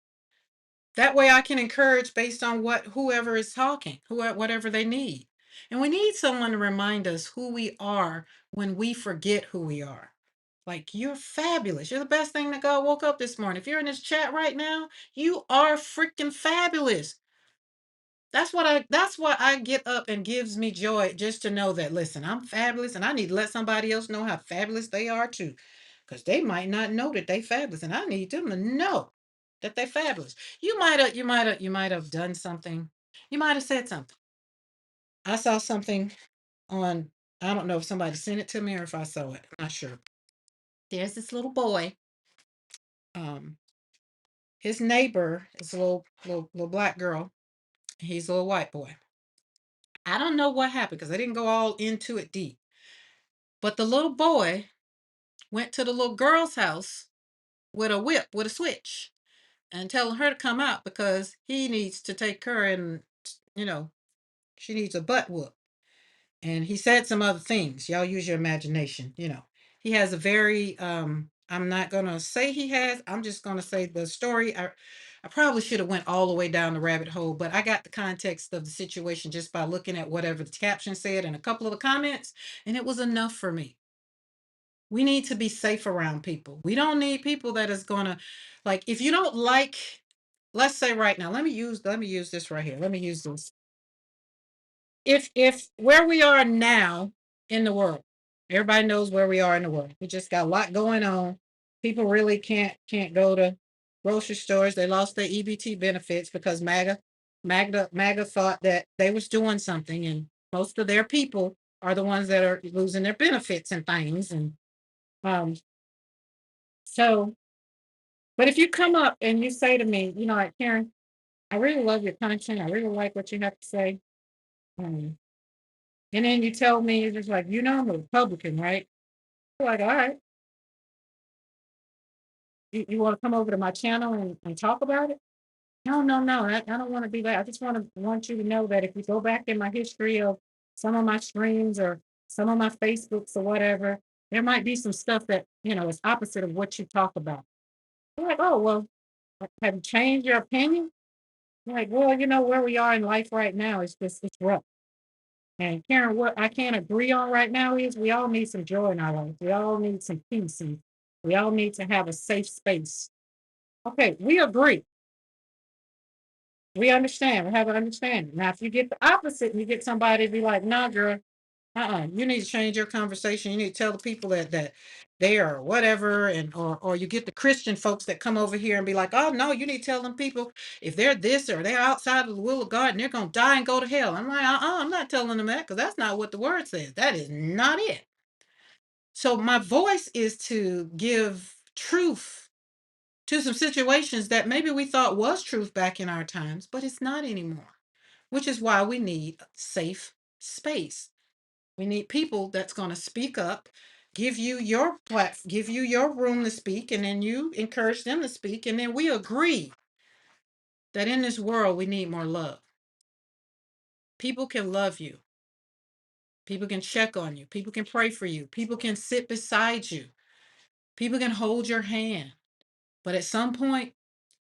That way I can encourage based on what whoever is talking, whatever they need. And we need someone to remind us who we are when we forget who we are. Like, you're fabulous. You're the best thing that God woke up this morning. If you're in this chat right now, you are freaking fabulous. That's what I get up and gives me joy, just to know that, listen, I'm fabulous and I need to let somebody else know how fabulous they are too. Because they might not know that they fabulous, and I need them to know that they're fabulous. You might have done something. You might have said something. I saw something on, I don't know if somebody sent it to me or if I saw it. I'm not sure. There's this little boy. Um, his neighbor is a little black girl. He's a little white boy. I don't know what happened because I didn't go all into it deep. But the little boy went to the little girl's house with a whip, with a switch, and telling her to come out because he needs to take her, and, you know, she needs a butt whoop. And he said some other things. Y'all use your imagination. He has a very, I'm not gonna say he has, I'm just gonna say the story. I probably should have went all the way down the rabbit hole, but I got the context of the situation just by looking at whatever the caption said and a couple of the comments, and it was enough for me. We need to be safe around people. We don't need people that is gonna, like, if you don't like, let's say right now, let me use this right here. Let me use this. If where we are now in the world, everybody knows where we are in the world. We just got a lot going on. People really can't go to grocery stores. They lost their EBT benefits because MAGA thought that they was doing something, and most of their people are the ones that are losing their benefits and things. And um so, but if you come up and you say to me, like, Karen, I really love your content. I really like what you have to say. Um, and then you tell me, you're just like, I'm a Republican, right? I'm like, all right, you want to come over to my channel and talk about it? No, no, no. I don't want to be that. I just want you to know that if you go back in my history of some of my streams or some of my Facebooks or whatever, there might be some stuff that, is opposite of what you talk about. I'm like, oh, well, have you changed your opinion? Like, well, where we are in life right now is just, it's rough. And Karen, what I can't agree on right now is we all need some joy in our life. We all need some peace, and we all need to have a safe space. Okay, we agree. We understand. We have an understanding. Now, if you get the opposite and you get somebody to be like, nah, girl, you need to change your conversation. You need to tell the people that they are whatever, and or you get the Christian folks that come over here and be like, oh no, you need to tell them people if they're this or they're outside of the will of God and they're gonna die and go to hell. I'm like, I'm not telling them that because that's not what the word says. That is not it. So my voice is to give truth to some situations that maybe we thought was truth back in our times, but it's not anymore. Which is why we need safe space. We need people that's going to speak up, give you your platform, give you your room to speak, and then you encourage them to speak. And then we agree that in this world, we need more love. People can love you. People can check on you. People can pray for you. People can sit beside you. People can hold your hand. But at some point,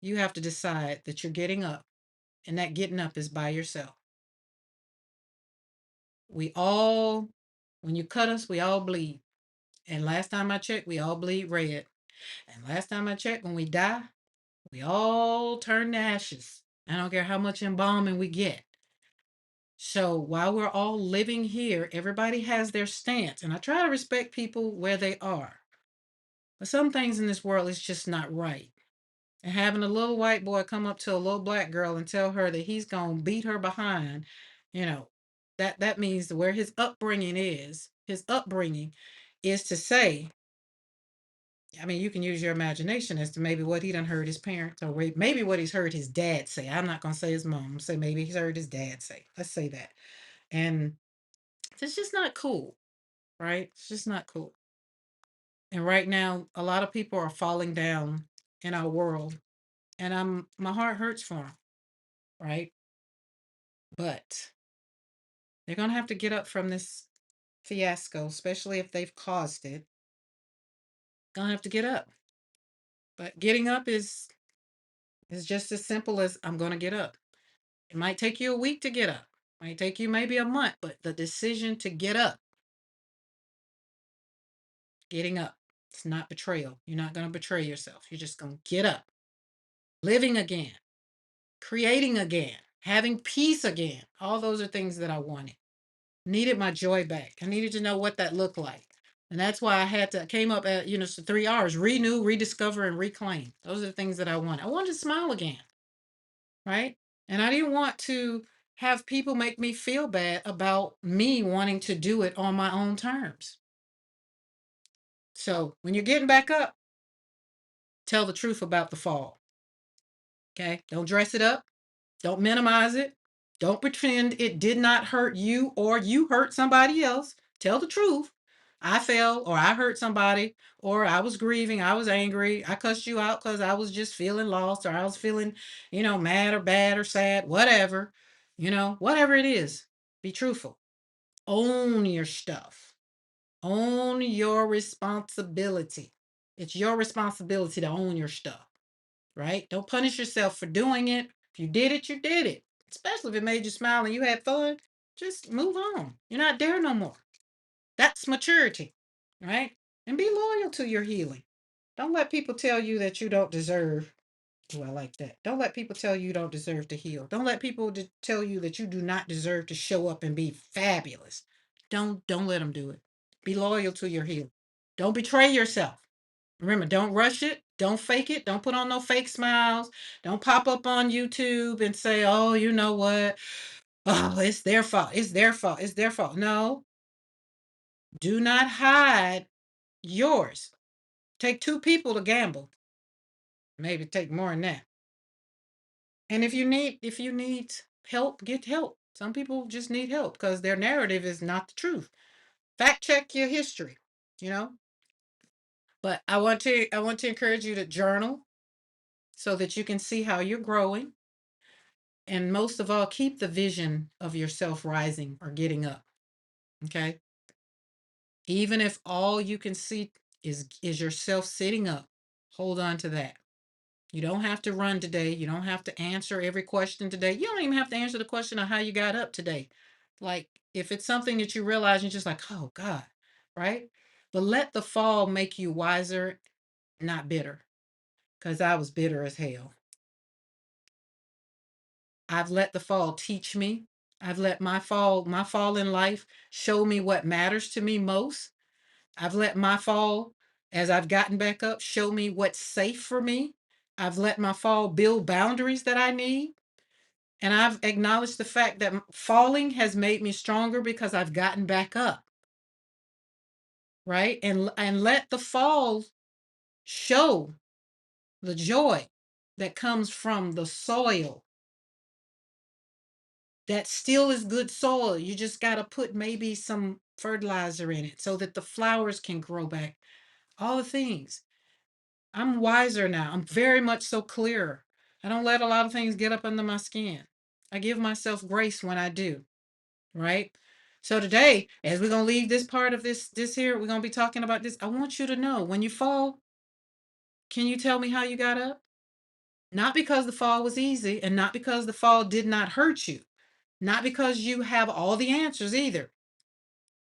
you have to decide that you're getting up, and that getting up is by yourself. We all, when you cut us, we all bleed. And last time I checked, we all bleed red. And last time I checked, when we die, we all turn to ashes. I don't care how much embalming we get. So while we're all living here, everybody has their stance. And I try to respect people where they are. But some things in this world is just not right. And having a little white boy come up to a little black girl and tell her that he's gonna beat her behind, you know, that means where his upbringing is to say, I mean, you can use your imagination as to maybe what he done heard his parents, or maybe what he's heard his dad say. I'm not gonna say his mom. Say maybe he's heard his dad say. Let's say that. And it's just not cool, right? It's just not cool. And right now, a lot of people are falling down in our world, and my heart hurts for them, right? But they're gonna have to get up from this fiasco, especially if they've caused it. Gonna have to get up. But getting up is It's just as simple as I'm going to get up. It might take you a week to get up. Might take you maybe a month, but the decision to get up, getting up, it's not betrayal. You're not going to betray yourself. You're just going to get up, living again, creating again, having peace again. All those are things that I wanted. Needed my joy back. I needed to know what that looked like. And that's why I had to came up at, so 3 hours, renew, rediscover, and reclaim. Those are the things that I want. I wanted to smile again, right? And I didn't want to have people make me feel bad about me wanting to do it on my own terms. So when you're getting back up, tell the truth about the fall. Okay? Don't dress it up. Don't minimize it. Don't pretend it did not hurt you or you hurt somebody else. Tell the truth. I fell or I hurt somebody or I was grieving. I was angry. I cussed you out because I was just feeling lost or I was feeling, mad or bad or sad, whatever, whatever it is. Be truthful. Own your stuff. Own your responsibility. It's your responsibility to own your stuff, right? Don't punish yourself for doing it. If you did it, you did it. Especially if it made you smile and you had fun, just move on. You're not there no more. That's maturity, right? And be loyal to your healing. Don't let people tell you that you don't deserve. Oh, I like that. Don't let people tell you don't deserve to heal. Don't let people tell you that you do not deserve to show up and be fabulous. Don't let them do it. Be loyal to your healing. Don't betray yourself. Remember, don't rush it. Don't fake it. Don't put on no fake smiles. Don't pop up on YouTube and say, oh, you know what? Oh, it's their fault. It's their fault. It's their fault. No, do not hide yours. Take two people to gamble. Maybe take more than that. And if you need help, get help. Some people just need help because their narrative is not the truth. Fact check your history, you know. But I want to encourage you to journal so that you can see how you're growing. And most of all, keep the vision of yourself rising or getting up. Okay. Even if all you can see is yourself sitting up, hold on to that. You don't have to run today. You don't have to answer every question today. You don't even have to answer the question of how you got up today. Like if it's something that you realize, you're just like, oh God, right? But let the fall make you wiser, not bitter. Because I was bitter as hell. I've let the fall teach me. I've let my fall in life show me what matters to me most. I've let my fall, as I've gotten back up, show me what's safe for me. I've let my fall build boundaries that I need. And I've acknowledged the fact that falling has made me stronger because I've gotten back up, right? And let the fall show the joy that comes from the soil that still is good soil. You just got to put maybe some fertilizer in it so that the flowers can grow back. All the things. I'm wiser now. I'm very much so clearer. I don't let a lot of things get up under my skin. I give myself grace when I do, right? So today, as we're gonna leave this part of this here, we're gonna be talking about this. I want you to know when you fall, can you tell me how you got up? Not because the fall was easy, and not because the fall did not hurt you, not because you have all the answers either,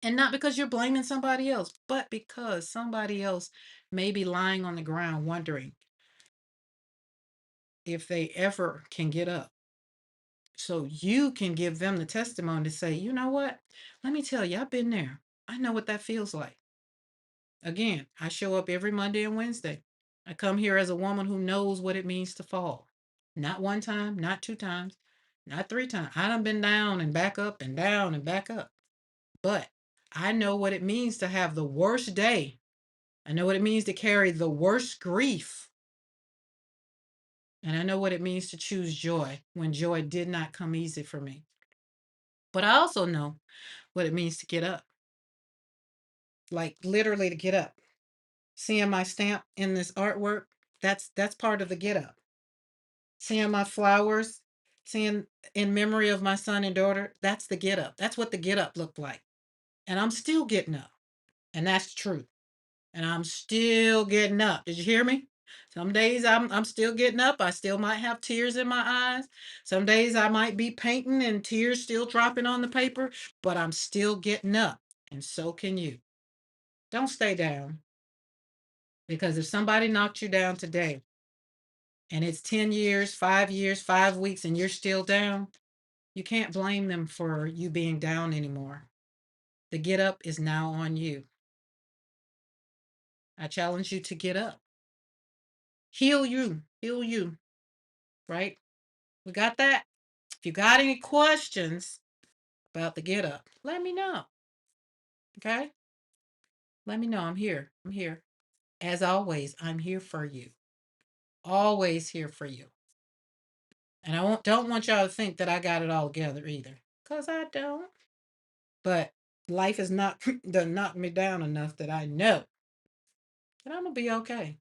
and not because you're blaming somebody else, but because somebody else may be lying on the ground wondering if they ever can get up. So you can give them the testimony to say, you know what? Let me tell you, I've been there. I know what that feels like. Again, I show up every Monday and Wednesday. I come here as a woman who knows what it means to fall. Not one time, not two times, not three times. I done been down and back up and down and back up. But I know what it means to have the worst day. I know what it means to carry the worst grief. And I know what it means to choose joy when joy did not come easy for me. But I also know what it means to get up, like literally to get up. Seeing my stamp in this artwork, that's part of the get up. Seeing my flowers, seeing in memory of my son and daughter, that's the get up. That's what the get up looked like. And I'm still getting up. And that's the truth. And I'm still getting up. Did you hear me? Some days I'm still getting up. I still might have tears in my eyes. Some days I might be painting and tears still dropping on the paper, but I'm still getting up. And so can you. Don't stay down, because if somebody knocked you down today and it's 10 years, 5 years, 5 weeks, and you're still down, you can't blame them for you being down anymore. The get up is now on you. I challenge you to get up. Heal you. Heal you. Right? We got that? If you got any questions about the get up, let me know. Okay? Let me know. I'm here. I'm here. As always, I'm here for you. Always here for you. And don't want y'all to think that I got it all together either. Because I don't. But life has not done knocked me down enough that I know that I'm gonna be okay.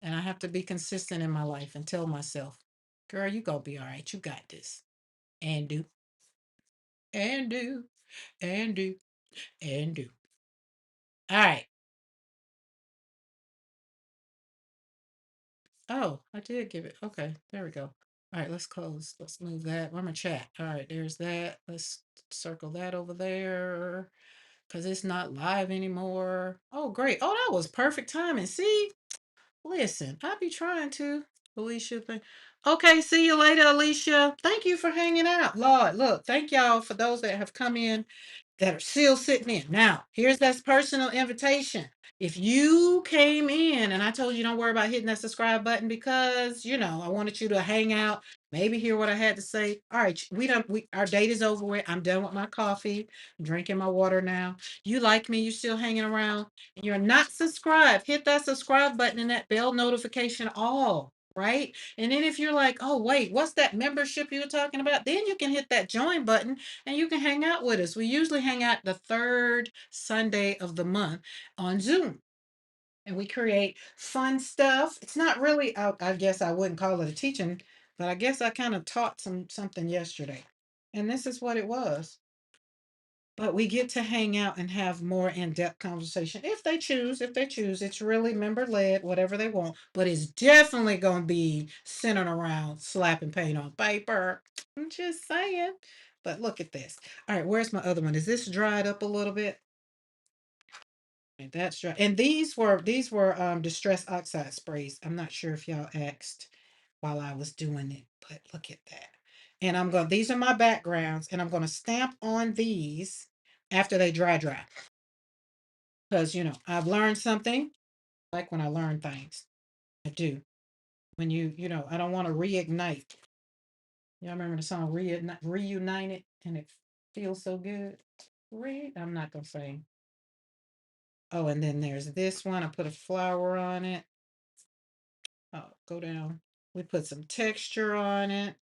And I have to be consistent in my life and tell myself, girl, you gonna be all right. You got this. And do, and do, and do, and do. All right. Oh, I did give it. Okay, there we go. All right, let's close. Let's move that. I'm gonna chat. All right, there's that. Let's circle that over there because it's not live anymore. Oh, great. Oh, that was perfect timing. See, listen, I be trying to. Alicia, okay, see you later, Alicia. Thank you for hanging out. Lord, look, thank y'all for those that have come in that are still sitting in. Now, here's that personal invitation. If you came in and I told you don't worry about hitting that subscribe button because, I wanted you to hang out, maybe hear what I had to say. All right, our date is over with. I'm done with my coffee, I'm drinking my water now. You like me, you still hanging around, and you're not subscribed, hit that subscribe button and that bell notification all. Right. And then if you're like, oh, wait, what's that membership you were talking about? Then you can hit that join button and you can hang out with us. We usually hang out the third Sunday of the month on Zoom. And we create fun stuff. It's not really, I guess I wouldn't call it a teaching, but I guess I kind of taught something yesterday. And this is what it was. But we get to hang out and have more in-depth conversation if they choose. If they choose, it's really member led, whatever they want. But it's definitely gonna be centered around slapping paint on paper. I'm just saying. But look at this. All right, where's my other one? Is this dried up a little bit? And that's dry. And these were distress oxide sprays. I'm not sure if y'all asked while I was doing it, but look at that. And these are my backgrounds, and I'm gonna stamp on these after they dry. Because I've learned something. Like when I learn things. I do. When I don't want to reignite. Y'all remember the song Reunited, and it feels so good. I'm not gonna sing. Oh, and then there's this one. I put a flower on it. Oh, go down. We put some texture on it.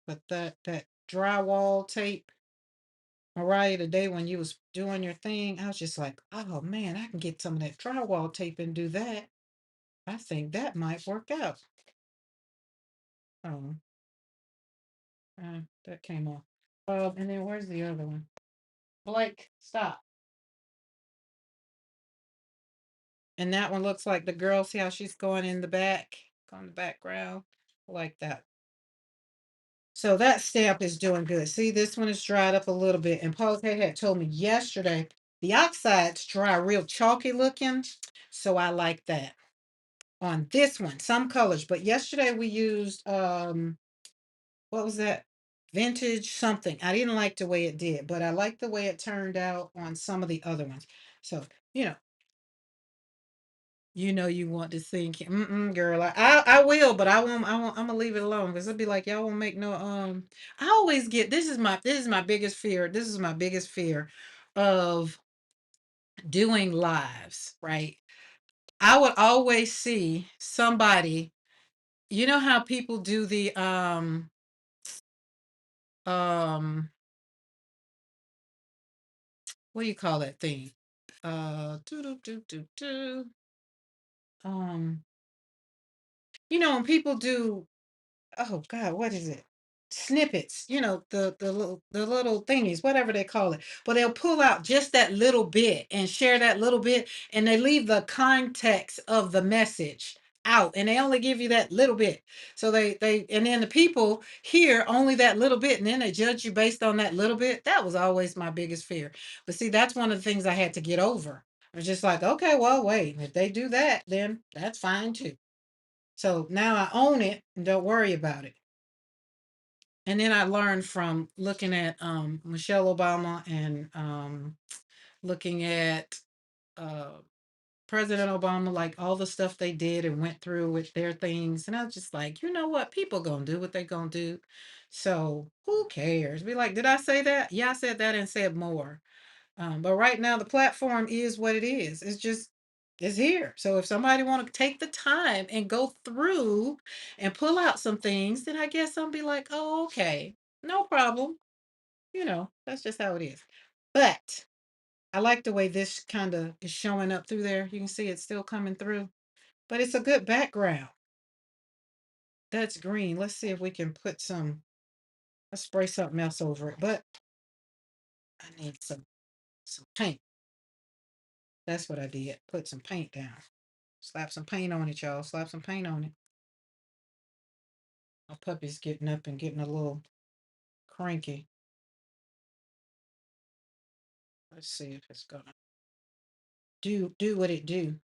But that drywall tape, Mariah, today when you was doing your thing, I was just like, oh man, I can get some of that drywall tape and do that. I think that might work out. Oh, that came off. And then where's the other one? Blake, stop. And that one looks like the girl. See how she's going in the back, on the background, like that. So that stamp is doing good. See, this one is dried up a little bit. And Paul K had told me yesterday the oxides dry real chalky looking. So I like that on this one, some colors. But yesterday we used what was that? Vintage something. I didn't like the way it did, but I like the way it turned out on some of the other ones. So, you want to think, girl, I will, but I won't, I'm gonna leave it alone because it'll be like y'all won't make no I always get this is my biggest fear. This is my biggest fear of doing lives, right? I would always see somebody, how people do the um what do you call that thing? Do do do do do. Um, when people do, oh God, what is it? Snippets, the little thingies, whatever they call it. But they'll pull out just that little bit and share that little bit, and they leave the context of the message out, and they only give you that little bit. So and then the people hear only that little bit, and then they judge you based on that little bit. That was always my biggest fear. But see, that's one of the things I had to get over. I was just like, okay, well, wait, if they do that, then that's fine too. So now I own it and don't worry about it. And then I learned from looking at Michelle Obama and looking at uh, President Obama, like all the stuff they did and went through with their things. And I was just like, you know what? People gonna do what they gonna do. So who cares? Be like, did I say that? Yeah, I said that and said more. But right now the platform is what it is. It's just it's here. So if somebody want to take the time and go through and pull out some things, then I guess I'll be like, oh, okay, no problem. That's just how it is. But I like the way this kind of is showing up through there. You can see it's still coming through, but it's a good background. That's green. Let's see if we can put let's spray something else over it, but I need some paint. That's what I did. Put some paint down. Slap some paint on it, y'all. Slap some paint on it. My puppy's getting up and getting a little cranky. Let's see if it's gonna do what it do.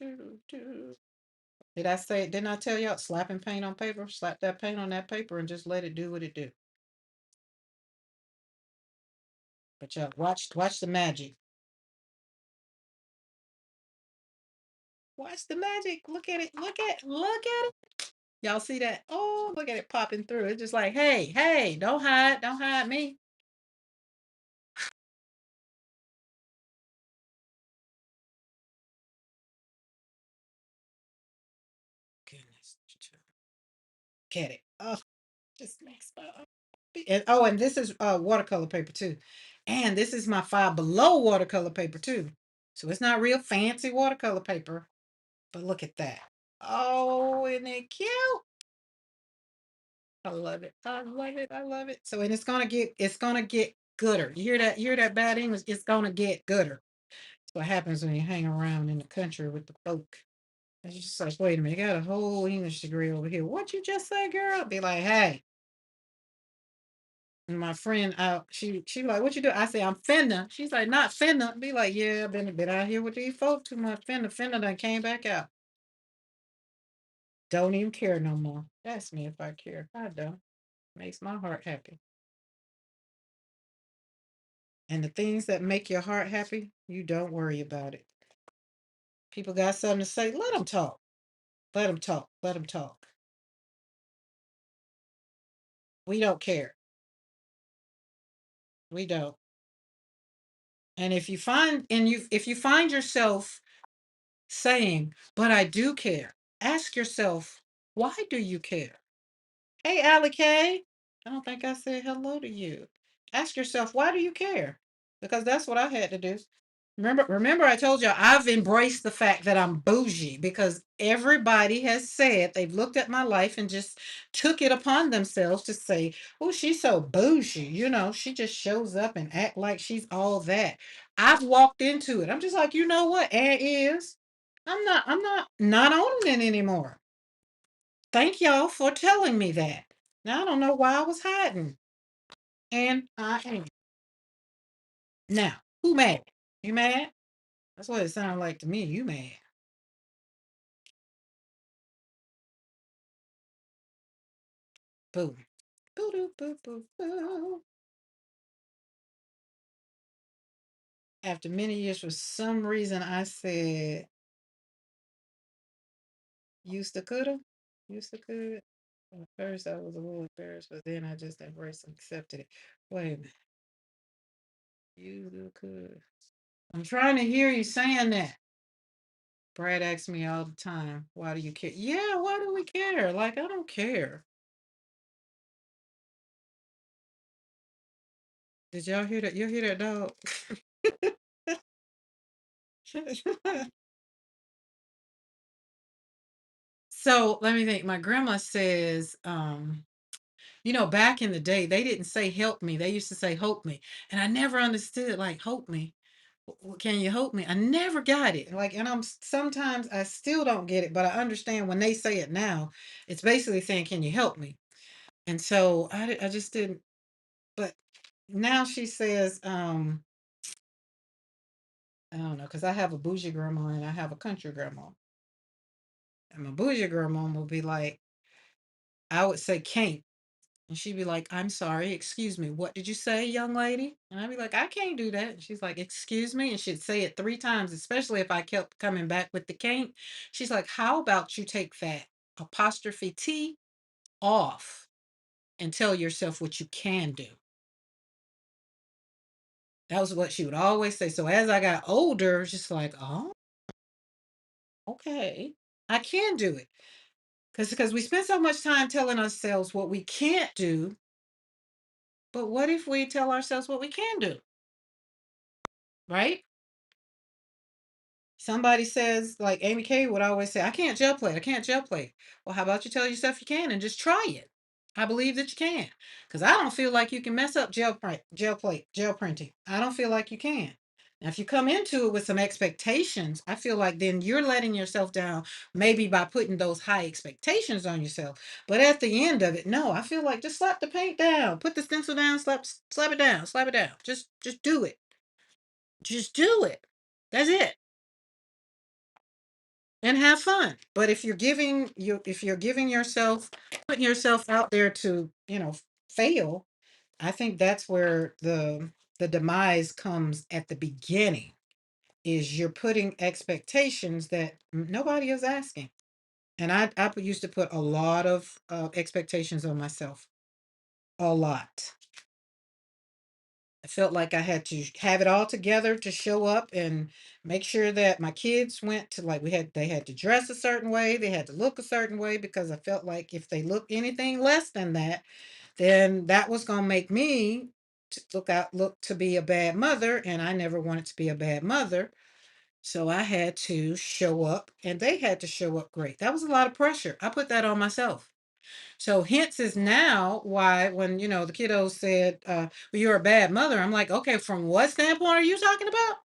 Do. Did I say? Didn't I tell y'all slapping paint on paper? Slap that paint on that paper and just let it do what it do. But y'all watch the magic. Watch the magic. Look at it. Look at it. Y'all see that? Oh, look at it popping through. It's just like, hey, don't hide me. Goodness. Look at it. Oh, just makes my and this is watercolor paper too. And this is my Five Below watercolor paper too. So it's not real fancy watercolor paper. But look at that. Oh, isn't it cute? I love it. I love it. I love it. So and it's gonna get gooder. You hear that bad English? It's gonna get gooder. That's what happens when you hang around in the country with the folk. It's just like, wait a minute, you got a whole English degree over here. What you just say, girl? Be like, hey. And my friend out, she like, what you do? I say, I'm finna. She's like, not finna. Be like, yeah, I've been a bit out here with these folks too much. Finna done came back out. Don't even care no more. Ask me if I care. I don't. Makes my heart happy. And the things that make your heart happy, you don't worry about it. People got something to say, let them talk. Let them talk. Let them talk. We don't care. We don't. And if you find yourself saying, but I do care, ask yourself, why do you care? Hey, Allie K. I don't think I said hello to you. Ask yourself, why do you care? Because that's what I had to do. Remember, I told you I've embraced the fact that I'm bougie because everybody has said they've looked at my life and just took it upon themselves to say, "Oh, she's so bougie." She just shows up and act like she's all that. I've walked into it. I'm just like, you know what? And is I'm not owning it anymore. Thank y'all for telling me that. Now I don't know why I was hiding, and I am now. Who mad? You mad? That's what it sounded like to me. You mad? Boo. Boo doo boo boo boo. After many years, for some reason, I said used to coulda, used to could. At first, I was a little embarrassed, but then I just embraced and accepted it. Wait a minute, you could. I'm trying to hear you saying that. Brad asks me all the time, "Why do you care?" Yeah, why do we care? Like I don't care. Did y'all hear that? You hear that dog? So let me think. My grandma says, back in the day, they didn't say help me. They used to say hope me. And I never understood like hope me. Can you help me? I never got it. Like, and sometimes I still don't get it, but I understand when they say it now, it's basically saying, "Can you help me?" And so I just didn't. But now she says, I don't know, because I have a bougie grandma and I have a country grandma, and my bougie grandma will be like, I would say, "Can't." And she'd be like, "I'm sorry, excuse me. What did you say, young lady?" And I'd be like, "I can't do that." And she's like, "Excuse me." And she'd say it 3 times, especially if I kept coming back with the can't. She's like, "How about you take that apostrophe T off and tell yourself what you can do?" That was what she would always say. So as I got older, it's just like, oh, okay, I can do it. Because we spend so much time telling ourselves what we can't do, but what if we tell ourselves what we can do, right? Somebody says, like Amy Kay would always say, "I can't gel plate. I can't gel plate." Well, how about you tell yourself you can and just try it? I believe that you can, because I don't feel like you can mess up gel plate, gel printing. I don't feel like you can. Now, if you come into it with some expectations, I feel like then you're letting yourself down, maybe by putting those high expectations on yourself. But at the end of it, no, I feel like just slap the paint down, put the stencil down, slap it down, slap it down. Just do it. Just do it. That's it. And have fun. But if you're giving yourself, putting yourself out there to, fail, I think that's where the demise comes at the beginning, is you're putting expectations that nobody is asking. And I used to put a lot of expectations on myself. A lot. I felt like I had to have it all together to show up and make sure that my kids went to, like, they had to dress a certain way, they had to look a certain way, because I felt like if they look anything less than that, then that was going to make me look to be a bad mother, and I never wanted to be a bad mother. So I had to show up and they had to show up great. That was a lot of pressure. I put that on myself. So hence is now why when the kiddos said, well, you're a bad mother, I'm like, okay, from what standpoint are you talking about?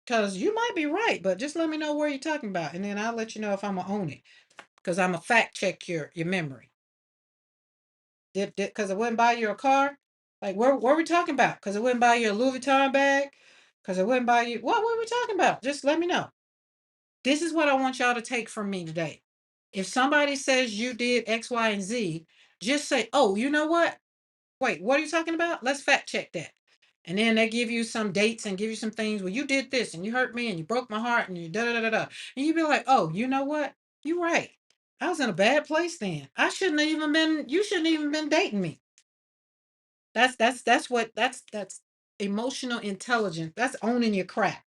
Because you might be right, but just let me know where you're talking about, and then I'll let you know if I'm gonna own it. Because I'm a fact check your memory. Did because I wouldn't buy you a car? Like, where we talking about? Because I wouldn't buy you a Louis Vuitton bag? Because I wouldn't buy you, what were we talking about? Just let me know. This is what I want y'all to take from me today. If somebody says you did X, Y, and Z, just say, "Oh, you know what? Wait, what are you talking about? Let's fact check that." And then they give you some dates and give you some things. Well, you did this and you hurt me and you broke my heart and you da da da da da. And you be like, "Oh, you know what? You're right. I was in a bad place then. I shouldn't have even been. You shouldn't even been dating me." That's emotional intelligence. That's owning your crap.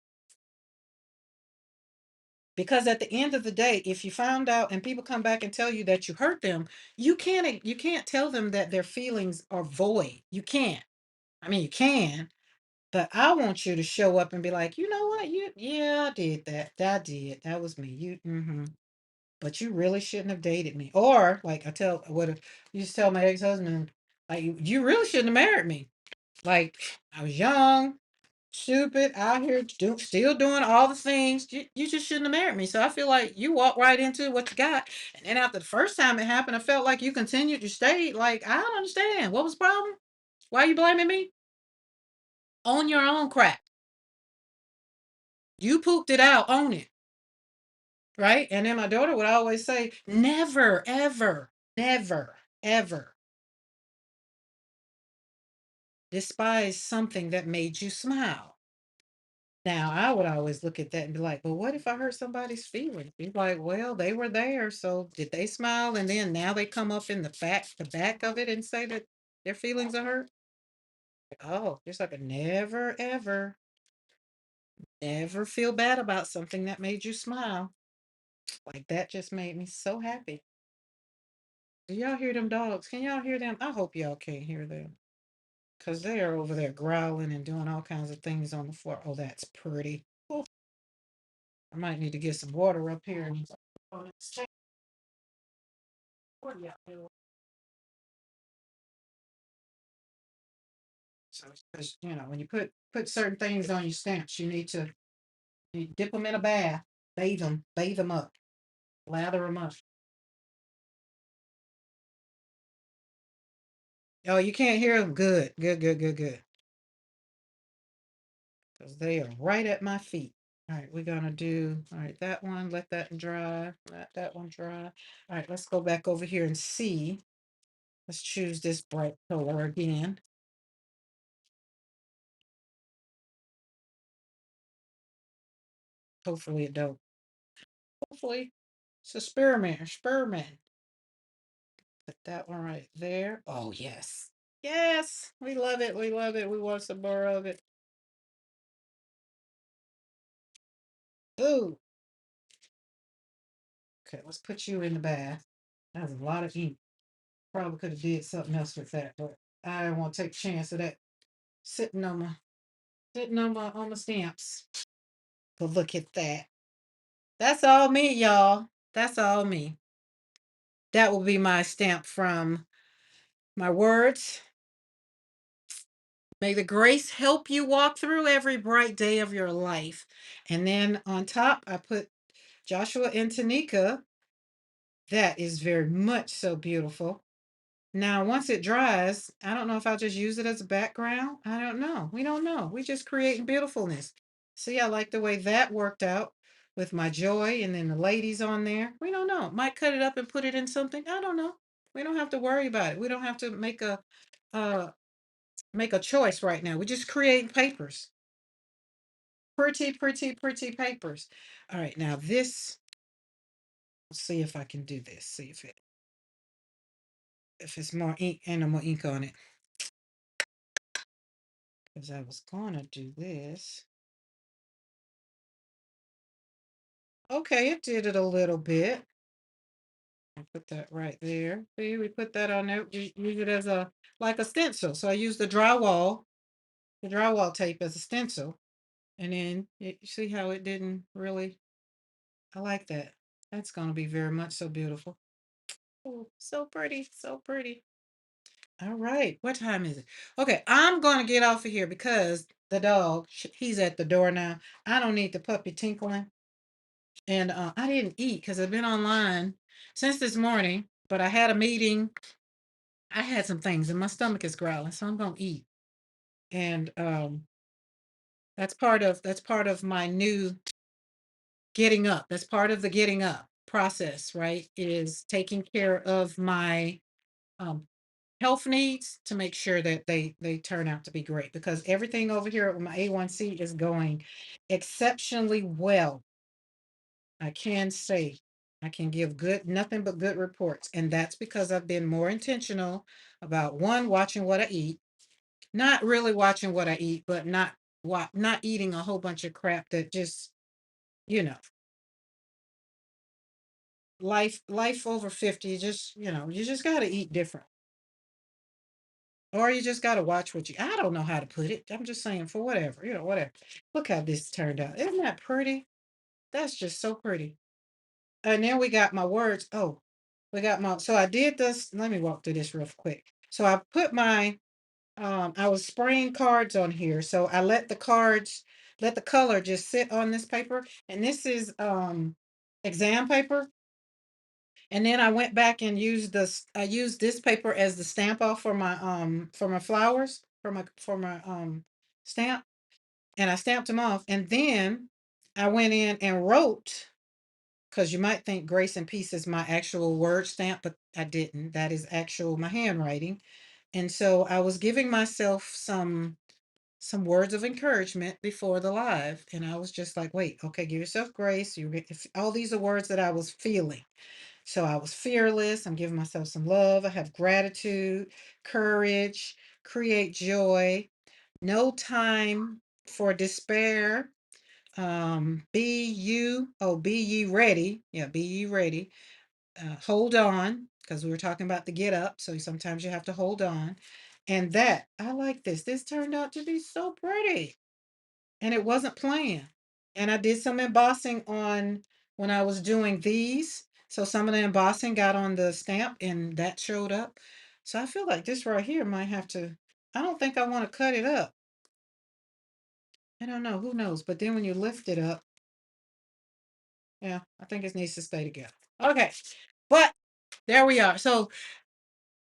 Because at the end of the day, if you found out and people come back and tell you that you hurt them, you can't tell them that their feelings are void. You can't. I mean, you can, but I want you to show up and be like, "You know what? Yeah, I did that. I did. That was me. But you really shouldn't have dated me." Or like I used to tell my ex-husband, like, you really shouldn't have married me. Like, I was young, stupid, out here still doing all the things. You just shouldn't have married me. So I feel like you walked right into what you got. And then after the first time it happened, I felt like you continued, you stayed. Like, I don't understand. What was the problem? Why are you blaming me? Own your own crap. You pooped it out, own it. Right? And then my daughter would always say, never, ever, never, ever despise something that made you smile. Now, I would always look at that and be like, "Well, what if I hurt somebody's feelings?" Be like, "Well, they were there, so did they smile? And then now they come up in the back of it and say that their feelings are hurt." Oh, it's like a never, ever, never feel bad about something that made you smile. Like, that just made me so happy. Do y'all hear them dogs? Can y'all hear them? I hope y'all can't hear them, because they are over there growling and doing all kinds of things on the floor. Oh, that's pretty. Oh, I might need to get some water up here. So, 'cause, when you put certain things on your stamps, you dip them in a bath, bathe them up, lather them up. Oh, you can't hear them? Good, good, good, good, good. Because they are right at my feet. All right, we're gonna do, all right, that one, let that dry, let that one dry. All right, let's go back over here and see. Let's choose this bright color again. Hopefully it don't. Hopefully it's a spearmint. Put that one right there. Oh, yes. Yes, we love it. We love it. We want some more of it. Ooh. Okay, let's put you in the bath. That's a lot of ink. Probably could have did something else with that, but I don't want to take a chance of that sitting on my on my stamps. But look at that. That's all me, y'all. That's all me. That will be my stamp from my words. May the grace help you walk through every bright day of your life. And then on top, I put Joshua and Tanika. That is very much so beautiful. Now, once it dries, I don't know if I'll just use it as a background. I don't know. We don't know. We just creating beautifulness. See, I like the way that worked out with my joy and then the ladies on there. We don't know. Might cut it up and put it in something. I don't know. We don't have to worry about it. We don't have to uh make a choice right now. We just create papers. Pretty, pretty, pretty papers. All right, now this, let's see if I can do this. See if it's more ink and more ink on it. Because I was gonna do this. Okay, it did it a little bit. I put that right there. See, we put that on there. We use it as a like a stencil. So I use the drywall tape as a stencil. And then you see how it didn't really. I like that. That's gonna be very much so beautiful. Oh, so pretty, so pretty. All right, what time is it? Okay, I'm gonna get off of here because the dog, he's at the door now. I don't need the puppy tinkling. And I didn't eat because I've been online since this morning, but I had a meeting. I had some things and my stomach is growling, so I'm gonna eat. And that's part of my new getting up. That's part of the getting up process, right? Is taking care of my um health needs to make sure that they turn out to be great because everything over here with my A1C is going exceptionally well. I can say I can give good nothing but good reports, and that's because I've been more intentional about one, watching what I eat, not really watching what I eat, but not eating a whole bunch of crap that just, you know, life over 50, you just got to eat different. Or you just got to watch what you I don't know how to put it. I'm just saying for whatever, whatever. Look how this turned out. Isn't that pretty? That's just so pretty. And then we got my words. Oh, we got my so I did this. Let me walk through this real quick. So I put my I was spraying cards on here. So I let the color just sit on this paper. And this is exam paper. And then I went back and I used this paper as the stamp off for my flowers, for my stamp. And I stamped them off. And then I went in and wrote because you might think Grace and Peace is my actual word stamp, but I didn't. That is actual my handwriting. And so I was giving myself some words of encouragement before the live. And I was just like, wait, okay, give yourself grace. All these are words that I was feeling. So I was fearless. I'm giving myself some love. I have gratitude, courage, create joy, no time for despair. Be ye ready. Yeah, be ye ready. Hold on, because we were talking about the get up. So sometimes you have to hold on. And that, I like this. This turned out to be so pretty. And it wasn't planned. And I did some embossing on when I was doing these. So some of the embossing got on the stamp and that showed up. So I feel like this right here might have to. I don't think I want to cut it up. I don't know. Who knows? But then when you lift it up, yeah, I think it needs to stay together. Okay. But there we are. So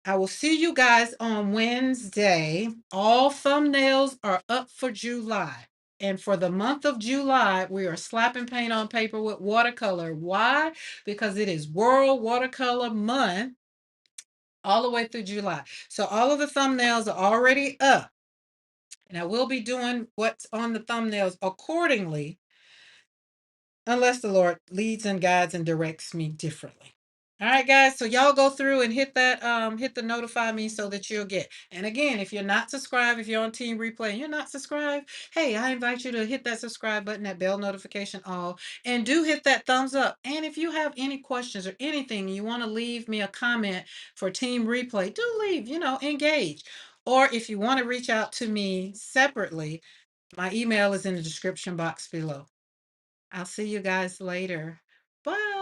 I will see you guys on Wednesday. All thumbnails are up for July. And for the month of July, we are slapping paint on paper with watercolor. Why? Because it is World Watercolor Month all the way through July. So all of the thumbnails are already up. And I will be doing what's on the thumbnails accordingly, unless the Lord leads and guides and directs me differently. All right, guys. So y'all go through and hit the notify me so that you'll get. And again, if you're not subscribed, if you're on Team Replay and you're not subscribed, hey, I invite you to hit that subscribe button, that bell notification all, and do hit that thumbs up. And if you have any questions or anything, you want to leave me a comment for Team Replay, do leave, engage. Or if you want to reach out to me separately, my email is in the description box below. I'll see you guys later. Bye.